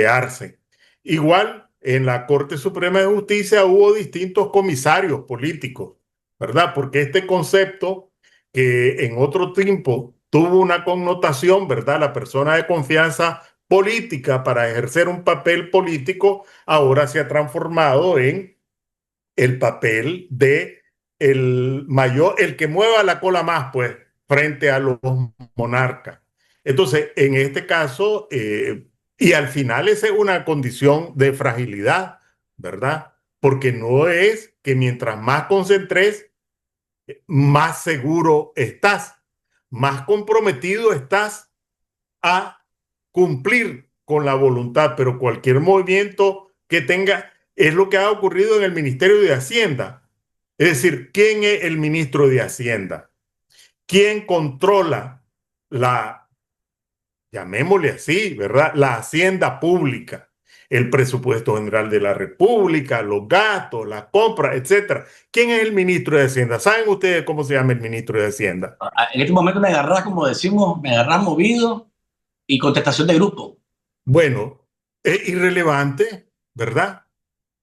Arce. Igual, en la Corte Suprema de Justicia hubo distintos comisarios políticos, ¿verdad? Porque este concepto que en otro tiempo tuvo una connotación, ¿verdad? La persona de confianza política para ejercer un papel político, ahora se ha transformado en el papel de el mayor, el que mueva la cola más, pues, frente a los monarcas. Entonces, en este caso, y al final esa es una condición de fragilidad, ¿verdad? Porque no es que mientras más concentres, más seguro estás, más comprometido estás a cumplir con la voluntad, pero cualquier movimiento que tenga es lo que ha ocurrido en el Ministerio de Hacienda. Es decir, ¿quién es el ministro de Hacienda? ¿Quién controla la, llamémosle así, ¿verdad? La hacienda pública, el presupuesto general de la República, los gastos, las compras, etcétera. ¿Quién es el ministro de Hacienda? ¿Saben ustedes cómo se llama el ministro de Hacienda? En este momento me agarrás, como decimos, me agarrás movido y contestación de grupo. Bueno, es irrelevante, ¿verdad?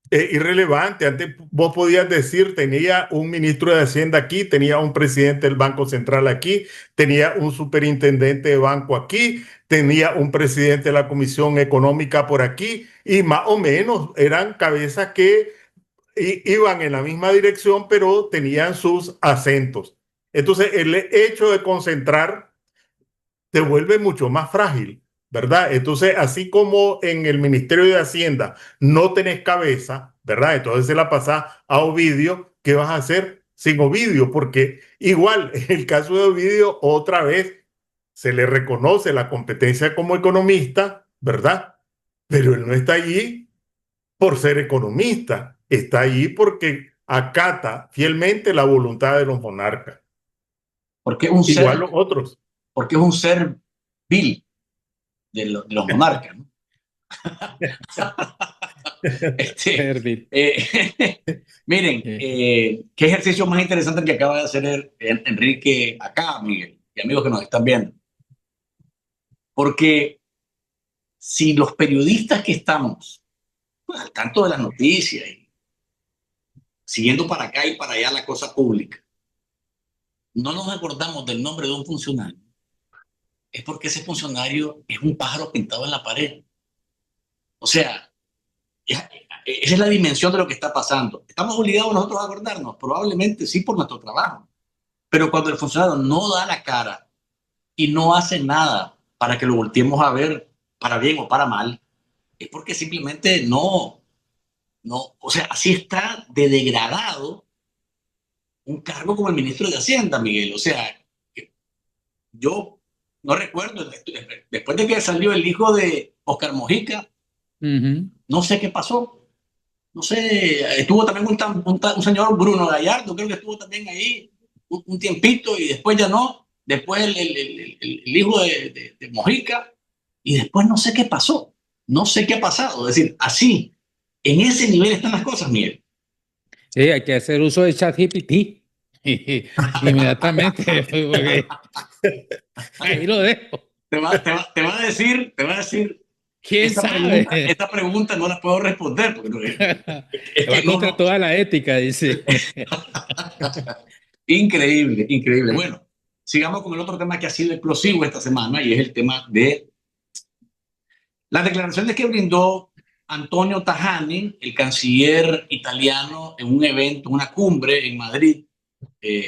Es irrelevante. Antes vos podías decir, tenía un ministro de Hacienda aquí, tenía un presidente del Banco Central aquí, tenía un superintendente de banco aquí, tenía un presidente de la Comisión Económica por aquí, y más o menos eran cabezas que iban en la misma dirección, pero tenían sus acentos. Entonces, el hecho de concentrar te vuelve mucho más frágil, ¿verdad? Entonces, así como en el Ministerio de Hacienda no tenés cabeza, ¿verdad? Entonces se la pasás a Ovidio. ¿Qué vas a hacer sin Ovidio? Porque igual, en el caso de Ovidio, otra vez se le reconoce la competencia como economista, ¿verdad? Pero él no está allí por ser economista, está allí porque acata fielmente la voluntad de los monarcas. Porque es un Igual ser, los otros. porque es un ser vil de los monarcas, ¿no? Miren, qué ejercicio más interesante el que acaba de hacer Enrique acá, Miguel, y amigos que nos están viendo. Porque si los periodistas que estamos pues, al tanto de las noticias y siguiendo para acá y para allá la cosa pública, no nos acordamos del nombre de un funcionario, es porque ese funcionario es un pájaro pintado en la pared. O sea, esa es la dimensión de lo que está pasando. ¿Estamos obligados nosotros a acordarnos? Probablemente sí por nuestro trabajo. Pero cuando el funcionario no da la cara y no hace nada para que lo volteemos a ver, para bien o para mal, es porque simplemente no, o sea, así está de degradado un cargo como el ministro de Hacienda, Miguel. O sea, yo no recuerdo, después de que salió el hijo de Oscar Mojica, no sé qué pasó. No sé, estuvo también un señor Bruno Gallardo, creo que estuvo también ahí un tiempito y después ya no. Después el hijo de Mojica y después no sé qué pasó. No sé qué ha pasado. Es decir, así, en ese nivel están las cosas, Miguel. Sí, hay que hacer uso de ChatGPT. Inmediatamente. Ahí lo dejo. Te va a decir, ¿Quién sabe? Esta pregunta no la puedo responder. Porque va contra toda la ética, dice. Increíble, increíble. Bueno, sigamos con el otro tema que ha sido explosivo esta semana y es el tema de las declaraciones que brindó Antonio Tajani, el canciller italiano, en un evento, una cumbre en Madrid,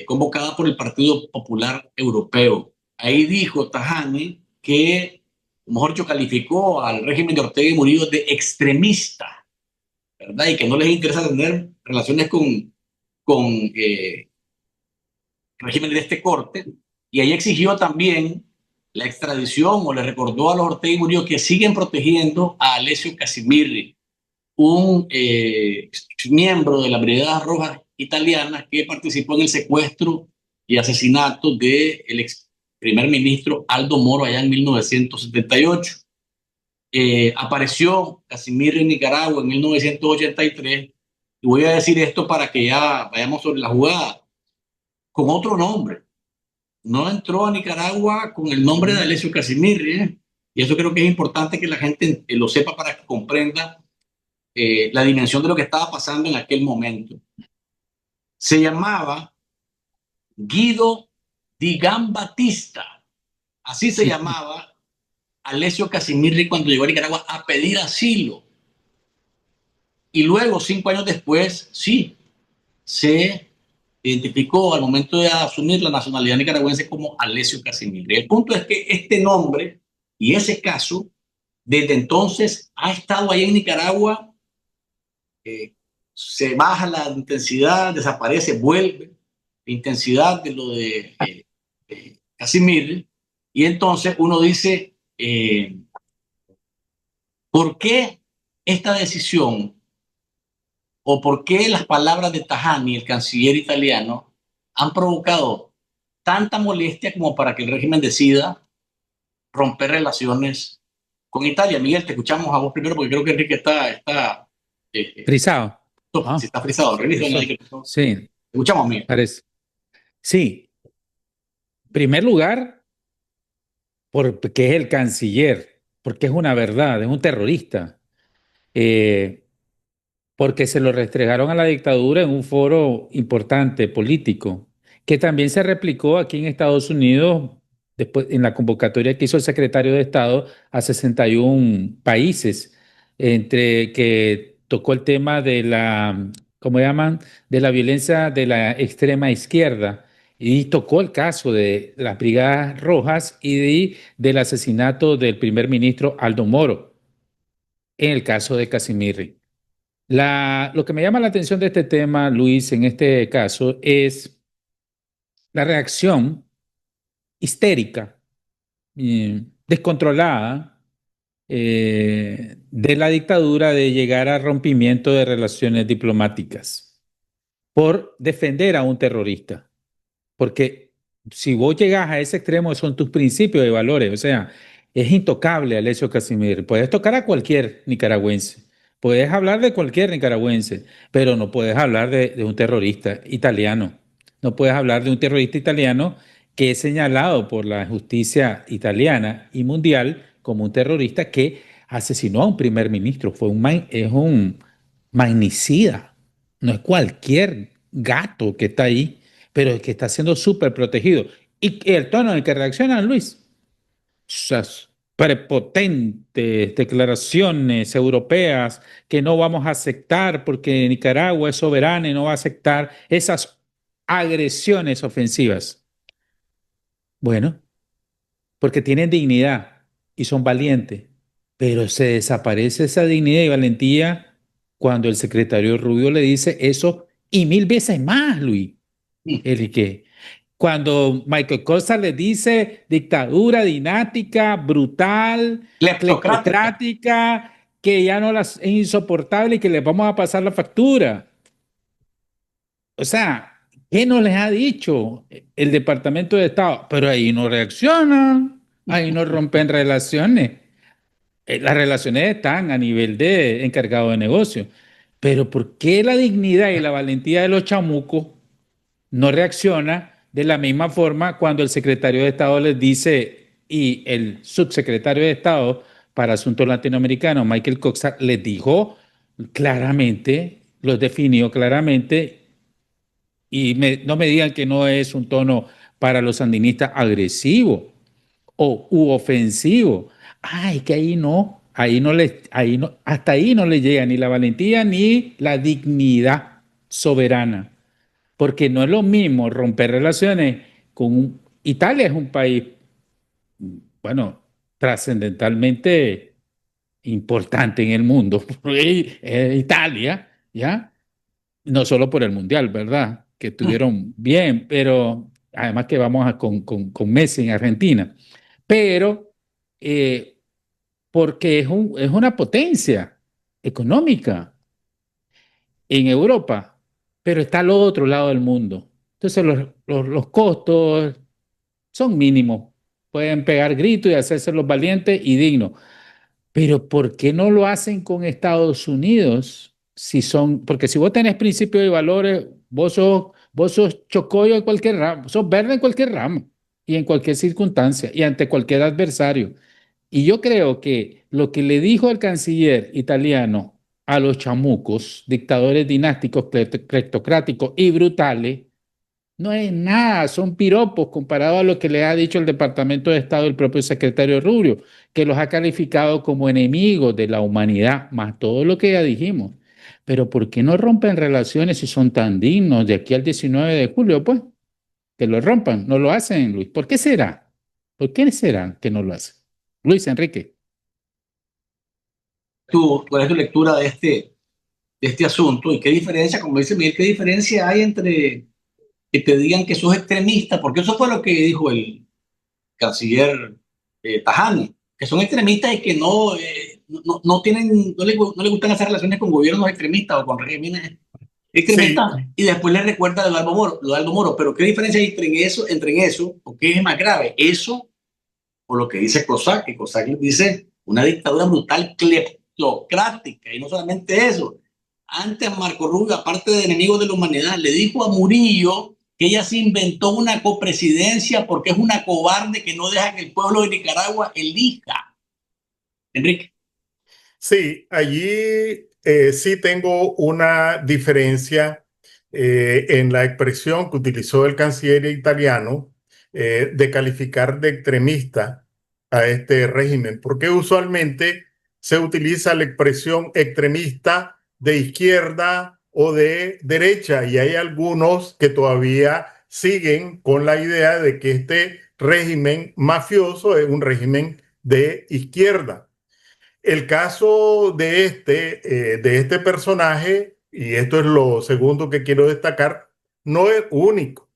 convocada por el Partido Popular Europeo. Ahí dijo Tajani que, mejor dicho, calificó al régimen de Ortega y Murillo de extremista, ¿verdad? Y que no les interesa tener relaciones con regímenes de este corte. Y ahí exigió también la extradición o le recordó a los Ortega y Murillo que siguen protegiendo a Alessio Casimirri, un miembro de la Brigada Roja italiana que participó en el secuestro y asesinato del ex primer ministro Aldo Moro allá en 1978. Apareció Casimirri en Nicaragua en 1983 y voy a decir esto para que ya vayamos sobre la jugada, con otro nombre. No entró a Nicaragua con el nombre de Alessio Casimirri, y eso creo que es importante que la gente lo sepa para que comprenda la dimensión de lo que estaba pasando en aquel momento. Se llamaba Guido Di Gambbattista, así se llamaba Alessio Casimirri cuando llegó a Nicaragua a pedir asilo. Y luego, 5 años después, sí, se identificó al momento de asumir la nacionalidad nicaragüense como Alessio Casimirri. El punto es que este nombre y ese caso, desde entonces, ha estado ahí en Nicaragua. Se baja la intensidad, desaparece, vuelve la intensidad de lo de Casimirri, y entonces uno dice, ¿por qué esta decisión o por qué las palabras de Tajani, el canciller italiano, han provocado tanta molestia como para que el régimen decida romper relaciones con Italia? Miguel, te escuchamos a vos primero porque creo que Enrique está frisado. Si está frisado, revisa. Sí. Escuchamos, Miguel. Parece. Sí. En primer lugar, porque es el canciller, porque es una verdad, es un terrorista. Porque se lo restregaron a la dictadura en un foro importante político, que también se replicó aquí en Estados Unidos después en la convocatoria que hizo el secretario de Estado a 61 países, entre que tocó el tema de la, ¿cómo llaman?, de la violencia de la extrema izquierda y tocó el caso de las Brigadas Rojas y del asesinato del primer ministro Aldo Moro, en el caso de Casimirri. Lo que me llama la atención de este tema, Luis, en este caso, es la reacción histérica, descontrolada de la dictadura de llegar a rompimiento de relaciones diplomáticas por defender a un terrorista. Porque si vos llegas a ese extremo, son tus principios y valores. O sea, es intocable Alessio Casimirri. Puedes tocar a cualquier nicaragüense. Puedes hablar de cualquier nicaragüense, pero no puedes hablar de un terrorista italiano. No puedes hablar de un terrorista italiano que es señalado por la justicia italiana y mundial como un terrorista que asesinó a un primer ministro, es un magnicida, no es cualquier gato que está ahí, pero es que está siendo súper protegido. Y el tono en el que reacciona Luis, esas prepotentes declaraciones europeas que no vamos a aceptar porque Nicaragua es soberana y no va a aceptar esas agresiones ofensivas. Bueno, porque tienen dignidad y son valientes, pero se desaparece esa dignidad y valentía cuando el secretario Rubio le dice eso y mil veces más, Luis. El que cuando Michael Costa le dice dictadura dinástica, brutal, Cleptocrática. cleptocrática, que ya no las es insoportable y que les vamos a pasar la factura. O sea, ¿qué no les ha dicho el Departamento de Estado? Pero ahí no reaccionan, ahí no rompen relaciones. Las relaciones están a nivel de encargado de negocio. Pero ¿por qué la dignidad y la valentía de los chamucos no reacciona de la misma forma cuando el secretario de Estado les dice y el subsecretario de Estado para Asuntos Latinoamericanos, Michael Cox, les dijo claramente, los definió claramente y no me digan que no es un tono para los sandinistas agresivo o u ofensivo. Ay, que ahí no, hasta ahí no le llega ni la valentía ni la dignidad soberana, porque no es lo mismo romper relaciones Italia es un país, bueno, trascendentalmente importante en el mundo, Italia, ¿ya? No solo por el Mundial, ¿verdad? Que estuvieron bien, pero además que vamos con Messi en Argentina, pero porque es una potencia económica en Europa, pero está al otro lado del mundo. Entonces los costos son mínimos. Pueden pegar gritos y hacerse los valientes y dignos. Pero ¿por qué no lo hacen con Estados Unidos? Porque si vos tenés principios y valores, vos sos chocollo en cualquier ramo, sos verde en cualquier ramo y en cualquier circunstancia y ante cualquier adversario. Y yo creo que lo que le dijo el canciller italiano a los chamucos, dictadores dinásticos, cleptocráticos y brutales, no es nada, son piropos comparado a lo que le ha dicho el Departamento de Estado el propio secretario Rubio, que los ha calificado como enemigos de la humanidad, más todo lo que ya dijimos. Pero ¿por qué no rompen relaciones si son tan dignos de aquí al 19 de julio? Pues que lo rompan, no lo hacen, Luis. ¿Por qué será? ¿Por qué será que no lo hacen? Luis Enrique. ¿Cuál es tu lectura de este asunto? ¿Y qué diferencia, como dice Miguel, qué diferencia hay entre que te digan que sos extremista? Porque eso fue lo que dijo el canciller Tajani, que son extremistas y que no tienen, no le gustan hacer relaciones con gobiernos extremistas o con regímenes Sí, extremistas, y después le recuerda lo de Aldo Moro. Pero ¿qué diferencia hay entre eso, o qué es más grave? Eso o lo que dice Cossack, que Cossack dice una dictadura brutal cleptocrática, y no solamente eso. Antes Marco Rubio, aparte de enemigo de la humanidad, le dijo a Murillo que ella se inventó una copresidencia porque es una cobarde que no deja que el pueblo de Nicaragua elija. Enrique. sí, allí sí tengo una diferencia en la expresión que utilizó el canciller italiano de calificar de extremista a este régimen, porque usualmente se utiliza la expresión extremista de izquierda o de derecha, y hay algunos que todavía siguen con la idea de que este régimen mafioso es un régimen de izquierda. El caso de este personaje, y esto es lo segundo que quiero destacar, no es único.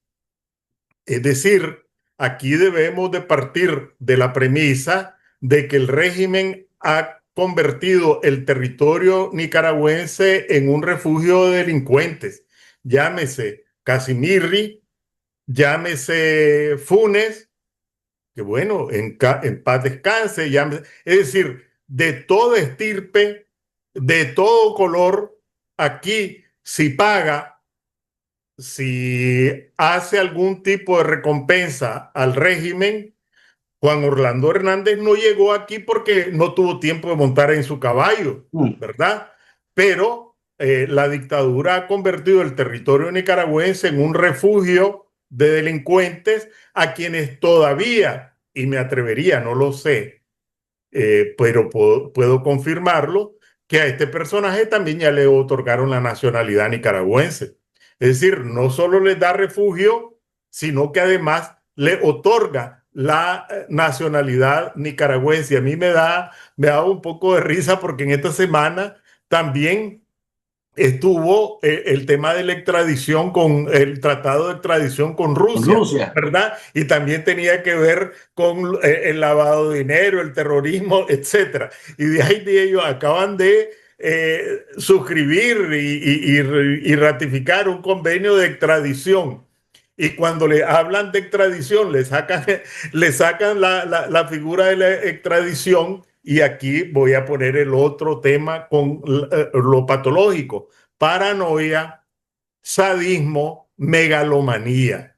Es decir, aquí debemos de partir de la premisa de que el régimen ha convertido el territorio nicaragüense en un refugio de delincuentes. Llámese Casimirri, llámese Funes, que bueno, en paz descanse, es decir, de toda estirpe, de todo color, aquí si paga, si hace algún tipo de recompensa al régimen, Juan Orlando Hernández no llegó aquí porque no tuvo tiempo de montar en su caballo, ¿verdad? Pero la dictadura ha convertido el territorio nicaragüense en un refugio de delincuentes a quienes todavía, y me atrevería, no lo sé, pero puedo confirmarlo, que a este personaje también ya le otorgaron la nacionalidad nicaragüense. Es decir, no solo les da refugio, sino que además le otorga la nacionalidad nicaragüense. A mí me da un poco de risa porque en esta semana también estuvo el tema de la extradición con el tratado de extradición con Rusia, ¿verdad? Y también tenía que ver con el lavado de dinero, el terrorismo, etcétera. Y de ahí de ellos acaban de suscribir y ratificar un convenio de extradición. Y cuando le hablan de extradición, le sacan la figura de la extradición. Y aquí voy a poner el otro tema con lo patológico: paranoia, sadismo, megalomanía.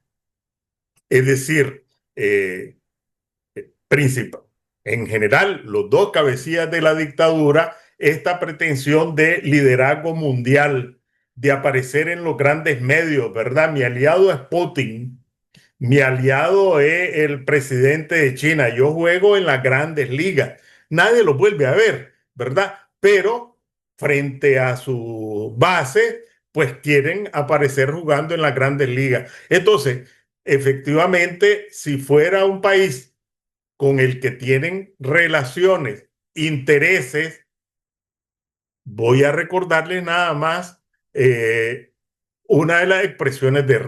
Es decir, en general, los dos cabecillas de la dictadura, esta pretensión de liderazgo mundial, de aparecer en los grandes medios, ¿verdad? Mi aliado es Putin, mi aliado es el presidente de China, yo juego en las grandes ligas. Nadie lo vuelve a ver, ¿verdad? Pero frente a su base, pues quieren aparecer jugando en las grandes ligas. Entonces, efectivamente, si fuera un país con el que tienen relaciones, intereses, voy a recordarles nada más una de las expresiones de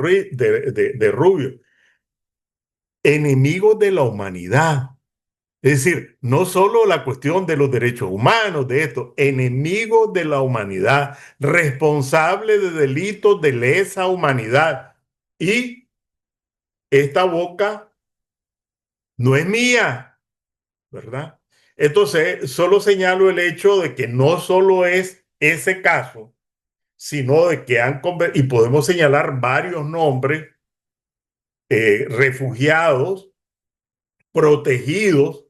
Rubio: enemigos de la humanidad. Es decir, no solo la cuestión de los derechos humanos, de esto, enemigos de la humanidad, responsables de delitos de lesa humanidad. Y esta boca no es mía, ¿verdad? Entonces, solo señalo el hecho de que no solo es ese caso, sino de que y podemos señalar varios nombres, refugiados, protegidos,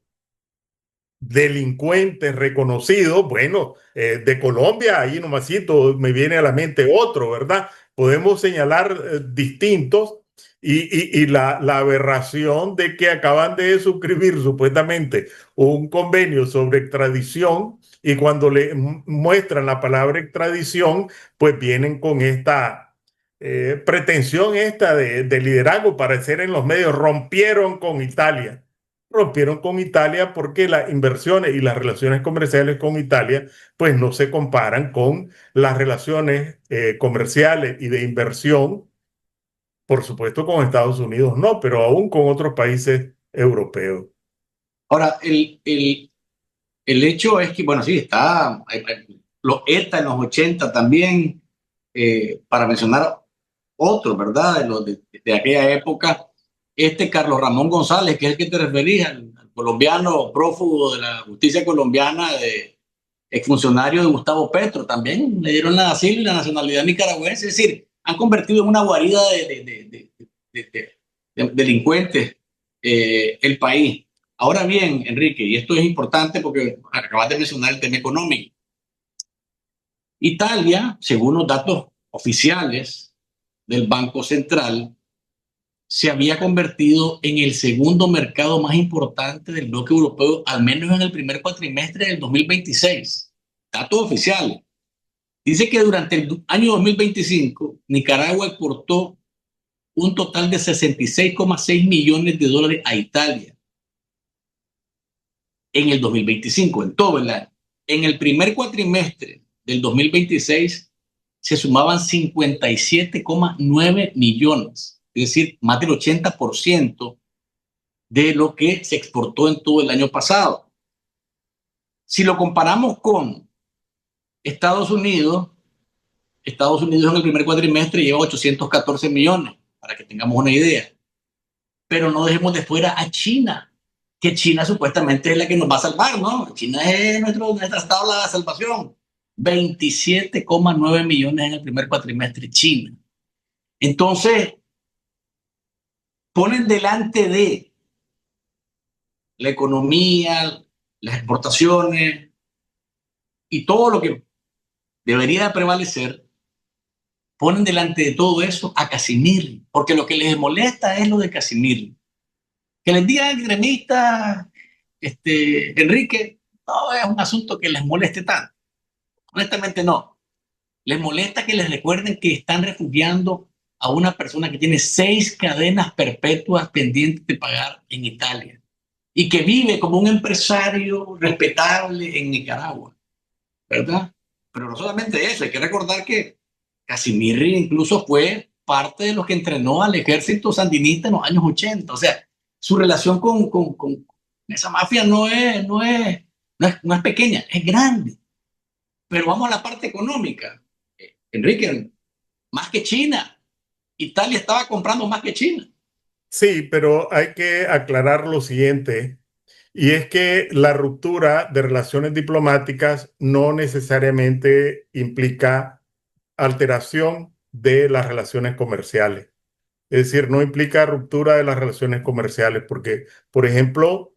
delincuentes reconocidos. Bueno, de Colombia, ahí nomasito me viene a la mente otro, ¿verdad? Podemos señalar distintos, y la aberración de que acaban de suscribir supuestamente un convenio sobre extradición, y cuando le muestran la palabra extradición, pues vienen con esta pretensión esta de liderazgo para ser en los medios. Rompieron con Italia porque las inversiones y las relaciones comerciales con Italia pues no se comparan con las relaciones comerciales y de inversión, por supuesto con Estados Unidos no, pero aún con otros países europeos. Ahora, el hecho es que, bueno, sí, está los ETA en los 80 también, para mencionar otros, ¿verdad? De aquella época. Carlos Ramón González, que es el que te referías, al colombiano prófugo de la justicia colombiana, exfuncionario de Gustavo Petro, también le dieron la asilo y la nacionalidad nicaragüense. Es decir, han convertido en una guarida de delincuentes el país. Ahora bien, Enrique, y esto es importante porque acabas de mencionar el tema económico. Italia, según los datos oficiales del Banco Central, se había convertido en el segundo mercado más importante del bloque europeo, al menos en el primer cuatrimestre del 2026. Datos oficiales. Dice que durante el año 2025, Nicaragua exportó un total de 66,6 millones de dólares a Italia. En el 2025, en todo el año. En el primer cuatrimestre del 2026, se sumaban 57,9 millones. Es decir, más del 80% de lo que se exportó en todo el año pasado. Si lo comparamos con Estados Unidos en el primer cuatrimestre lleva 814 millones, para que tengamos una idea. Pero no dejemos de fuera a China, que China supuestamente es la que nos va a salvar, ¿no? China es nuestra tabla de salvación. 27,9 millones en el primer cuatrimestre China. Entonces, ponen delante de la economía, las exportaciones y todo lo que debería prevalecer, ponen delante de todo eso a Kazimierri, porque lo que les molesta es lo de Kazimierri. Que les diga el gremista Enrique, no es un asunto que les moleste tanto. Honestamente no. Les molesta que les recuerden que están refugiando a una persona que tiene 6 cadenas perpetuas pendientes de pagar en Italia y que vive como un empresario respetable en Nicaragua, ¿verdad? Pero no solamente eso, hay que recordar que Kazimierri incluso fue parte de los que entrenó al ejército sandinista en los años 80. O sea, su relación con esa mafia no es pequeña, es grande. Pero vamos a la parte económica. Enrique, más que China. Italia estaba comprando más que China. Sí, pero hay que aclarar lo siguiente, y es que la ruptura de relaciones diplomáticas no necesariamente implica alteración de las relaciones comerciales. Es decir, no implica ruptura de las relaciones comerciales, porque, por ejemplo,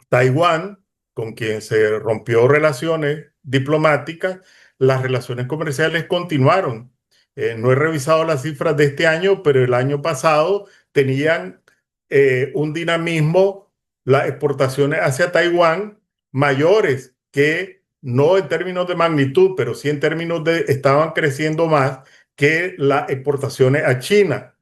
Taiwán, con quien se rompió relaciones diplomáticas, las relaciones comerciales continuaron. No he revisado las cifras de este año, pero el año pasado tenían un dinamismo, las exportaciones hacia Taiwán mayores que, no en términos de magnitud, pero sí en términos de, estaban creciendo más que las exportaciones a China.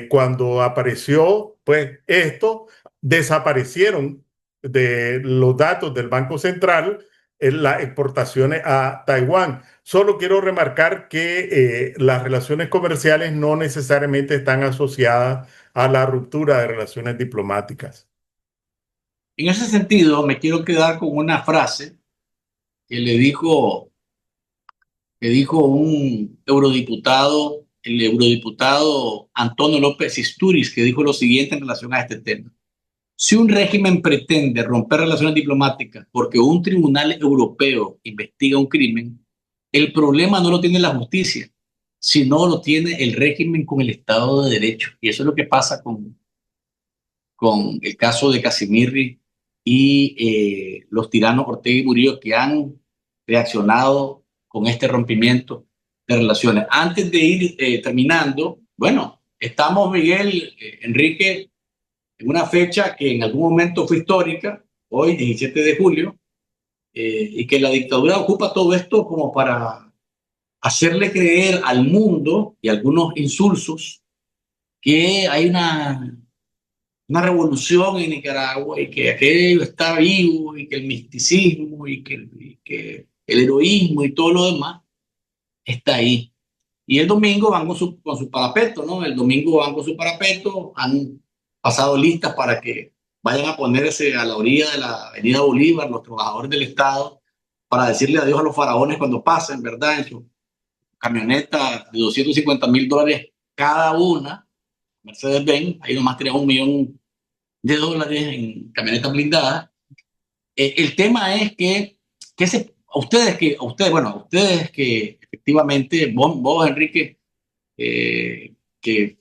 Cuando apareció, pues esto, desaparecieron de los datos del Banco Central en las exportaciones a Taiwán. Solo quiero remarcar que las relaciones comerciales no necesariamente están asociadas a la ruptura de relaciones diplomáticas. En ese sentido, me quiero quedar con una frase que le dijo un eurodiputado, el eurodiputado Antonio López Istúriz, que dijo lo siguiente en relación a este tema. Si un régimen pretende romper relaciones diplomáticas porque un tribunal europeo investiga un crimen, el problema no lo tiene la justicia, sino lo tiene el régimen con el Estado de Derecho. Y eso es lo que pasa con el caso de Kazimierri y los tiranos Ortega y Murillo, que han reaccionado con este rompimiento de relaciones. Antes de ir terminando, bueno, estamos, Miguel, Enrique, en una fecha que en algún momento fue histórica, hoy 17 de julio, y que la dictadura ocupa todo esto como para hacerle creer al mundo y a algunos insulsos que hay una revolución en Nicaragua y que aquello está vivo y que el misticismo y que el heroísmo y todo lo demás está ahí. Y el domingo van con su parapeto, ¿no? El domingo van con su parapeto, han pasado listas para que vayan a ponerse a la orilla de la Avenida Bolívar, los trabajadores del Estado, para decirle adiós a los faraones cuando pasen, ¿verdad? En su camioneta de $250,000 cada una, Mercedes-Benz, ahí nomás tenemos $1,000,000 en camionetas blindadas. El tema es a ustedes que efectivamente, vos Enrique, que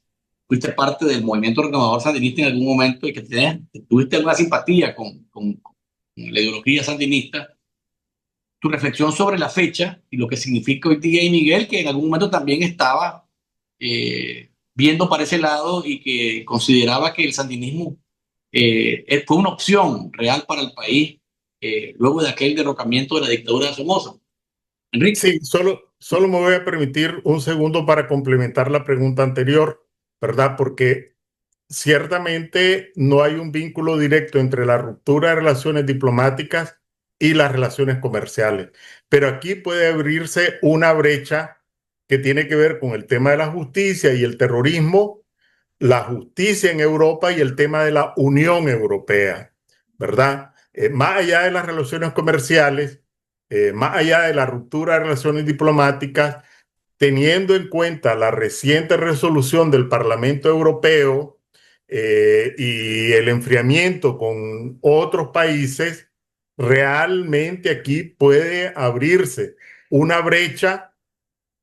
fuiste parte del movimiento renovador sandinista en algún momento y que tuviste alguna simpatía con la ideología sandinista, tu reflexión sobre la fecha y lo que significa hoy día, y Miguel, que en algún momento también estaba viendo para ese lado y que consideraba que el sandinismo fue una opción real para el país luego de aquel derrocamiento de la dictadura de Somoza. Enrique. Sí, solo me voy a permitir un segundo para complementar la pregunta anterior, ¿verdad? Porque ciertamente no hay un vínculo directo entre la ruptura de relaciones diplomáticas y las relaciones comerciales, pero aquí puede abrirse una brecha que tiene que ver con el tema de la justicia y el terrorismo, la justicia en Europa y el tema de la Unión Europea, ¿verdad? Más allá de las relaciones comerciales, más allá de la ruptura de relaciones diplomáticas, teniendo en cuenta la reciente resolución del Parlamento Europeo y el enfriamiento con otros países, realmente aquí puede abrirse una brecha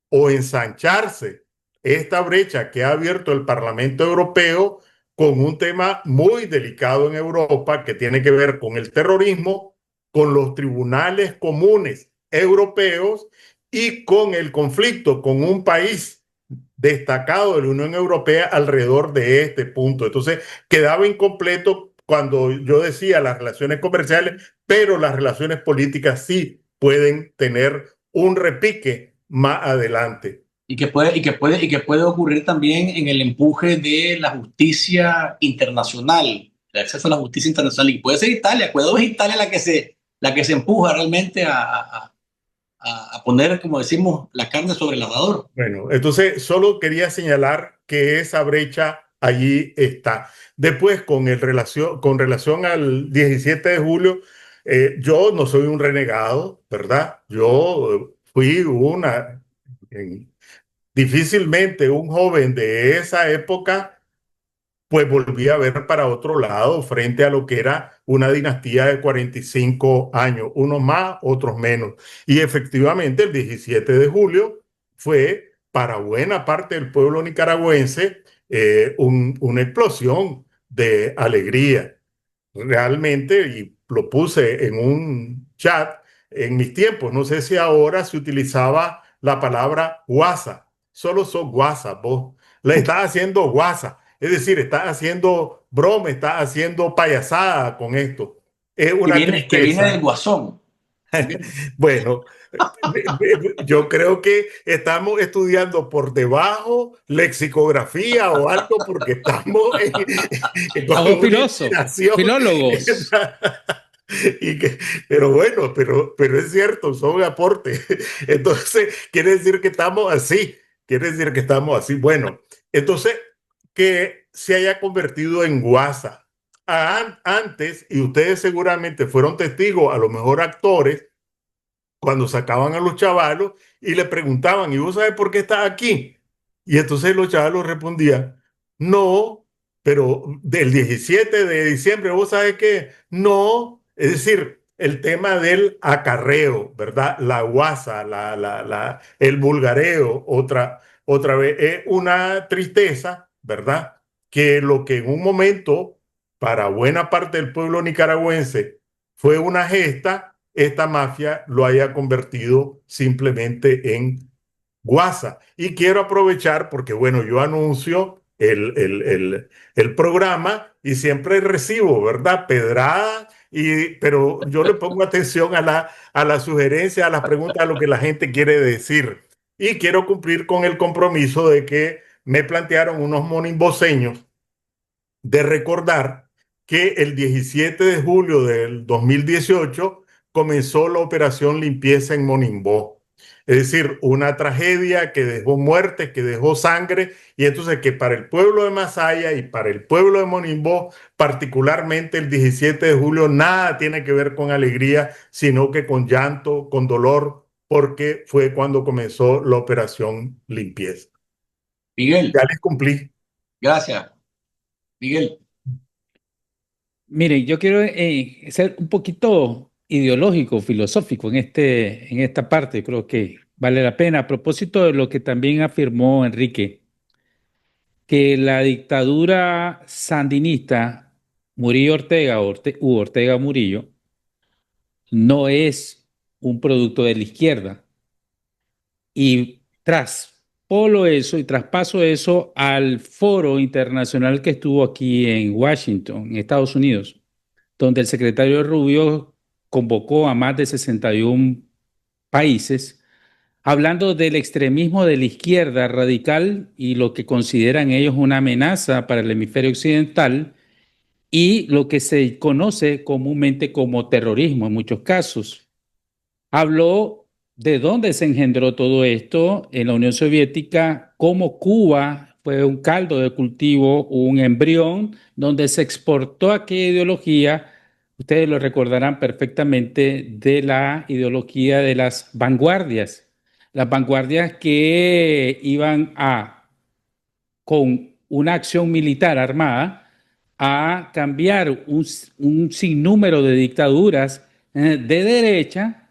o ensancharse esta brecha que ha abierto el Parlamento Europeo con un tema muy delicado en Europa que tiene que ver con el terrorismo, con los tribunales comunes europeos y con el conflicto con un país destacado de la Unión Europea alrededor de este punto. Entonces, quedaba incompleto cuando yo decía las relaciones comerciales, pero las relaciones políticas sí pueden tener un repique más adelante. Y que puede ocurrir también en el empuje de la justicia internacional, el acceso a la justicia internacional. Y puede ser Italia, Ecuador es Italia la que se empuja realmente a poner, como decimos, la carne sobre el asador. Bueno, entonces solo quería señalar que esa brecha allí está. Después, con relación al 17 de julio, yo no soy un renegado, ¿verdad? Yo fui difícilmente un joven de esa época pues volví a ver para otro lado frente a lo que era una dinastía de 45 años, unos más, otros menos. Y efectivamente el 17 de julio fue para buena parte del pueblo nicaragüense una explosión de alegría. Realmente, y lo puse en un chat, en mis tiempos, no sé si ahora se utilizaba la palabra guasa, solo sos guasa, vos le estás haciendo guasa. Es decir, está haciendo broma, está haciendo payasada con esto. Es una Que viene del tristeza. Guasón. Bueno, yo creo que estamos estudiando por debajo lexicografía o algo porque estamos con Somos una filósofos, inspiración. filólogos. Pero bueno, pero es cierto, son aportes. Entonces, quiere decir que estamos así. Quiere decir que estamos así. Bueno, entonces, que se haya convertido en guasa. Antes, y ustedes seguramente fueron testigos, a lo mejor actores, cuando sacaban a los chavalos y le preguntaban, ¿y vos sabés por qué estás aquí? Y entonces los chavalos respondían, no, pero del 17 de diciembre, ¿vos sabés qué? No, es decir, el tema del acarreo, ¿verdad? La guasa, el vulgareo, otra vez, es una tristeza, ¿verdad? Que lo que en un momento, para buena parte del pueblo nicaragüense, fue una gesta, esta mafia lo haya convertido simplemente en guasa. Y quiero aprovechar porque, bueno, yo anuncio el programa y siempre recibo, ¿verdad? Pedrada, pero yo le pongo atención a la sugerencia, a las preguntas, a lo que la gente quiere decir. Y quiero cumplir con el compromiso de que me plantearon unos monimboceños de recordar que el 17 de julio del 2018 comenzó la operación limpieza en Monimbó. Es decir, una tragedia que dejó muertes, que dejó sangre, y entonces que para el pueblo de Masaya y para el pueblo de Monimbó, particularmente el 17 de julio, nada tiene que ver con alegría, sino que con llanto, con dolor, porque fue cuando comenzó la operación limpieza. Miguel, Ya les cumplí. gracias. Miguel. Miren, yo quiero ser un poquito ideológico, filosófico en esta parte. Creo que vale la pena. A propósito de lo que también afirmó Enrique, que la dictadura sandinista, Murillo Ortega, Hugo Ortega Murillo, no es un producto de la izquierda. Y traspaso eso al foro internacional que estuvo aquí en Washington, en Estados Unidos, donde el secretario Rubio convocó a más de 61 países, hablando del extremismo de la izquierda radical y lo que consideran ellos una amenaza para el hemisferio occidental y lo que se conoce comúnmente como terrorismo en muchos casos. Habló de dónde se engendró todo esto en la Unión Soviética, cómo Cuba fue un caldo de cultivo, un embrión donde se exportó aquella ideología. Ustedes lo recordarán perfectamente, de la ideología de las vanguardias que iban con una acción militar armada, a cambiar un sinnúmero de dictaduras de derecha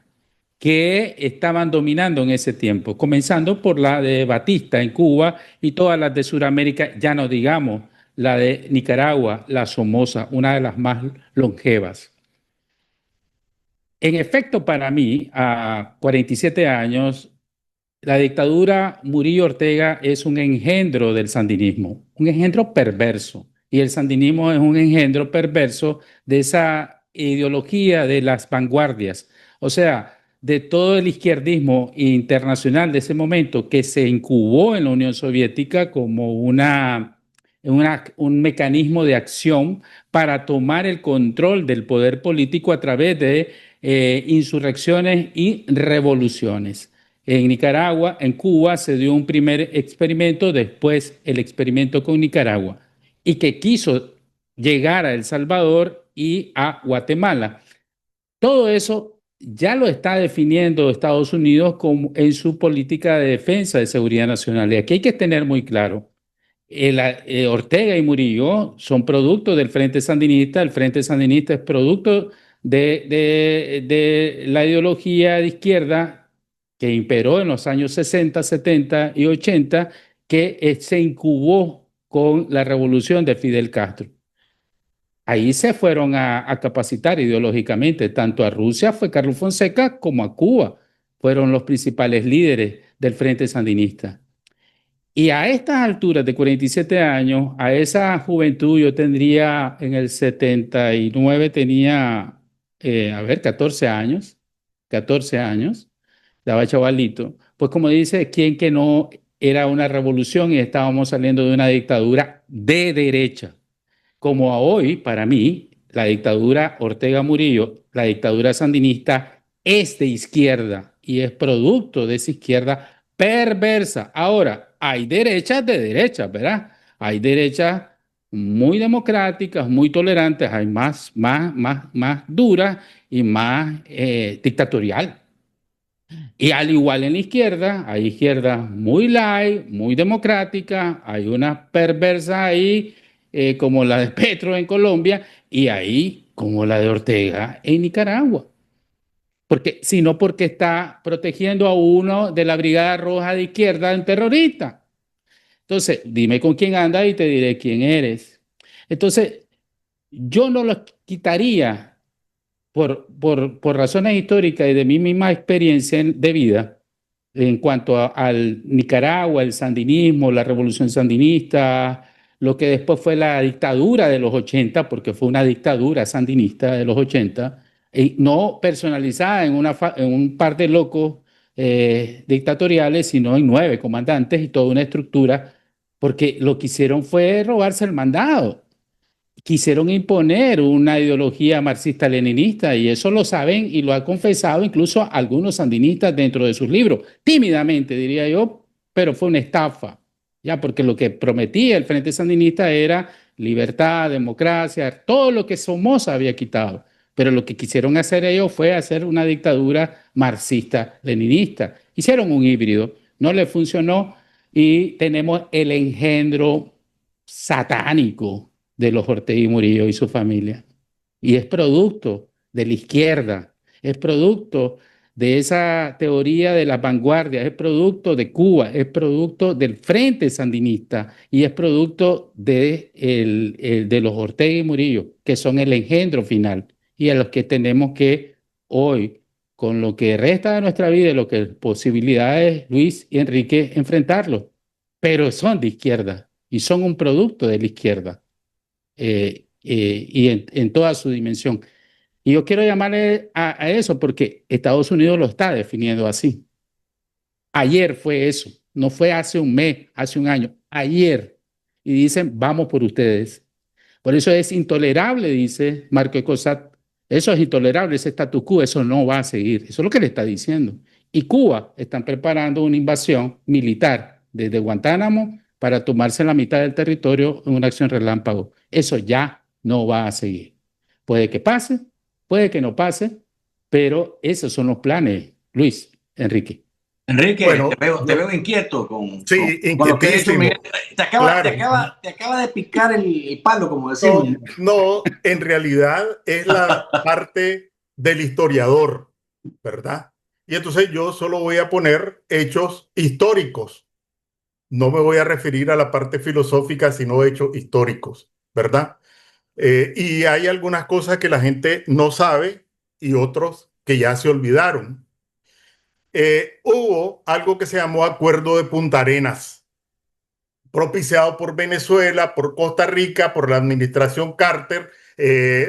que estaban dominando en ese tiempo, comenzando por la de Batista en Cuba y todas las de Sudamérica, ya no digamos la de Nicaragua, la Somoza, una de las más longevas. En efecto, para mí, a 47 años, la dictadura Murillo Ortega es un engendro del sandinismo, un engendro perverso. Y el sandinismo es un engendro perverso de esa ideología de las vanguardias, o sea, de todo el izquierdismo internacional de ese momento que se incubó en la Unión Soviética como un mecanismo de acción para tomar el control del poder político a través de insurrecciones y revoluciones. En Nicaragua, en Cuba, se dio un primer experimento, después el experimento con Nicaragua, y que quiso llegar a El Salvador y a Guatemala. Todo eso ya lo está definiendo Estados Unidos como en su política de defensa de seguridad nacional. Y aquí hay que tener muy claro, Ortega y Murillo son producto del Frente Sandinista. El Frente Sandinista es producto de la ideología de izquierda que imperó en los años 60, 70 y 80, que se incubó con la revolución de Fidel Castro. Ahí se fueron a capacitar ideológicamente, tanto a Rusia fue Carlos Fonseca como a Cuba, fueron los principales líderes del Frente Sandinista. Y a estas alturas de 47 años, a esa juventud, yo tendría en el 79, tenía, 14 años, 14 años, estaba chavalito. Pues como dice, ¿quién que no era una revolución y estábamos saliendo de una dictadura de derecha? Como a hoy, para mí, la dictadura Ortega Murillo, la dictadura sandinista, es de izquierda y es producto de esa izquierda perversa. Ahora, hay derechas de derechas, ¿verdad? Hay derechas muy democráticas, muy tolerantes, hay más duras y más dictatorial. Y al igual en la izquierda, hay izquierdas muy light, muy democráticas, hay una perversa ahí, como la de Petro en Colombia, y ahí como la de Ortega en Nicaragua. Porque, sino porque está protegiendo a uno de la Brigada Roja de Izquierda en terrorista. Entonces, dime con quién anda y te diré quién eres. Entonces, yo no los quitaría por razones históricas y de mi misma experiencia de vida en cuanto al Nicaragua, el sandinismo, la revolución sandinista, lo que después fue la dictadura de los 80, porque fue una dictadura sandinista de los 80, y no personalizada en un par de locos dictatoriales, sino en 9 comandantes y toda una estructura, porque lo que hicieron fue robarse el mandado. Quisieron imponer una ideología marxista-leninista y eso lo saben y lo han confesado incluso algunos sandinistas dentro de sus libros, tímidamente diría yo, pero fue una estafa, ya, porque lo que prometía el Frente Sandinista era libertad, democracia, todo lo que Somoza había quitado, pero lo que quisieron hacer ellos fue hacer una dictadura marxista-leninista. Hicieron un híbrido, no le funcionó y tenemos el engendro satánico de los Ortega y Murillo y su familia. Y es producto de la izquierda, es producto de esa teoría de las vanguardias, es producto de Cuba, es producto del Frente Sandinista y es producto de los Ortega y Murillo, que son el engendro final y a los que tenemos que hoy, con lo que resta de nuestra vida, lo que posibilidades, Luis y Enrique, enfrentarlo. Pero son de izquierda y son un producto de la izquierda. Y en toda su dimensión. Y yo quiero llamarle a eso porque Estados Unidos lo está definiendo así. Ayer fue eso, no fue hace un mes, hace un año, ayer. Y dicen, vamos por ustedes. Por eso es intolerable, dice Marco Ecosat. Eso es intolerable, ese status quo, eso no va a seguir. Eso es lo que le está diciendo. Y Cuba están preparando una invasión militar desde Guantánamo para tomarse la mitad del territorio en una acción relámpago. Eso ya no va a seguir. Puede que pase, puede que no pase, pero esos son los planes, Luis, Enrique. Enrique, Bueno, te veo inquieto sí, con lo que ha dicho inquietísimo. Miguel. Claro. Te acaba de picar el palo, como decimos. No, en realidad es la parte del historiador, ¿verdad? Y entonces yo solo voy a poner hechos históricos. no me voy a referir a la parte filosófica, sino hechos históricos, ¿verdad? Y hay algunas cosas que la gente no sabe y otros que ya se olvidaron. Hubo algo que se llamó Acuerdo de Punta Arenas, propiciado por Venezuela, por Costa Rica, por la administración Carter,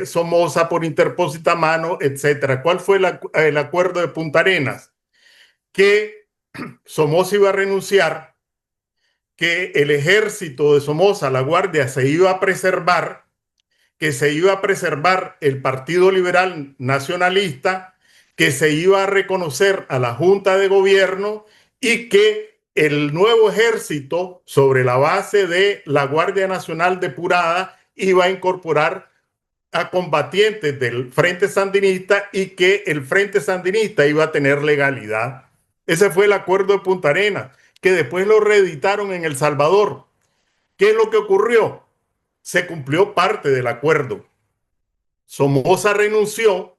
Somoza por interpósita mano, etc. ¿Cuál fue el Acuerdo de Punta Arenas? Que Somoza iba a renunciar, que el ejército de Somoza, la Guardia, se iba a preservar, que se iba a preservar el Partido Liberal Nacionalista, que se iba a reconocer a la Junta de Gobierno y que el nuevo ejército, sobre la base de la Guardia Nacional Depurada, iba a incorporar a combatientes del Frente Sandinista y que el Frente Sandinista iba a tener legalidad. Ese fue el Acuerdo de Punta Arenas, que después lo reeditaron en El Salvador. ¿Qué es lo que ocurrió? Se cumplió parte del acuerdo. Somoza renunció,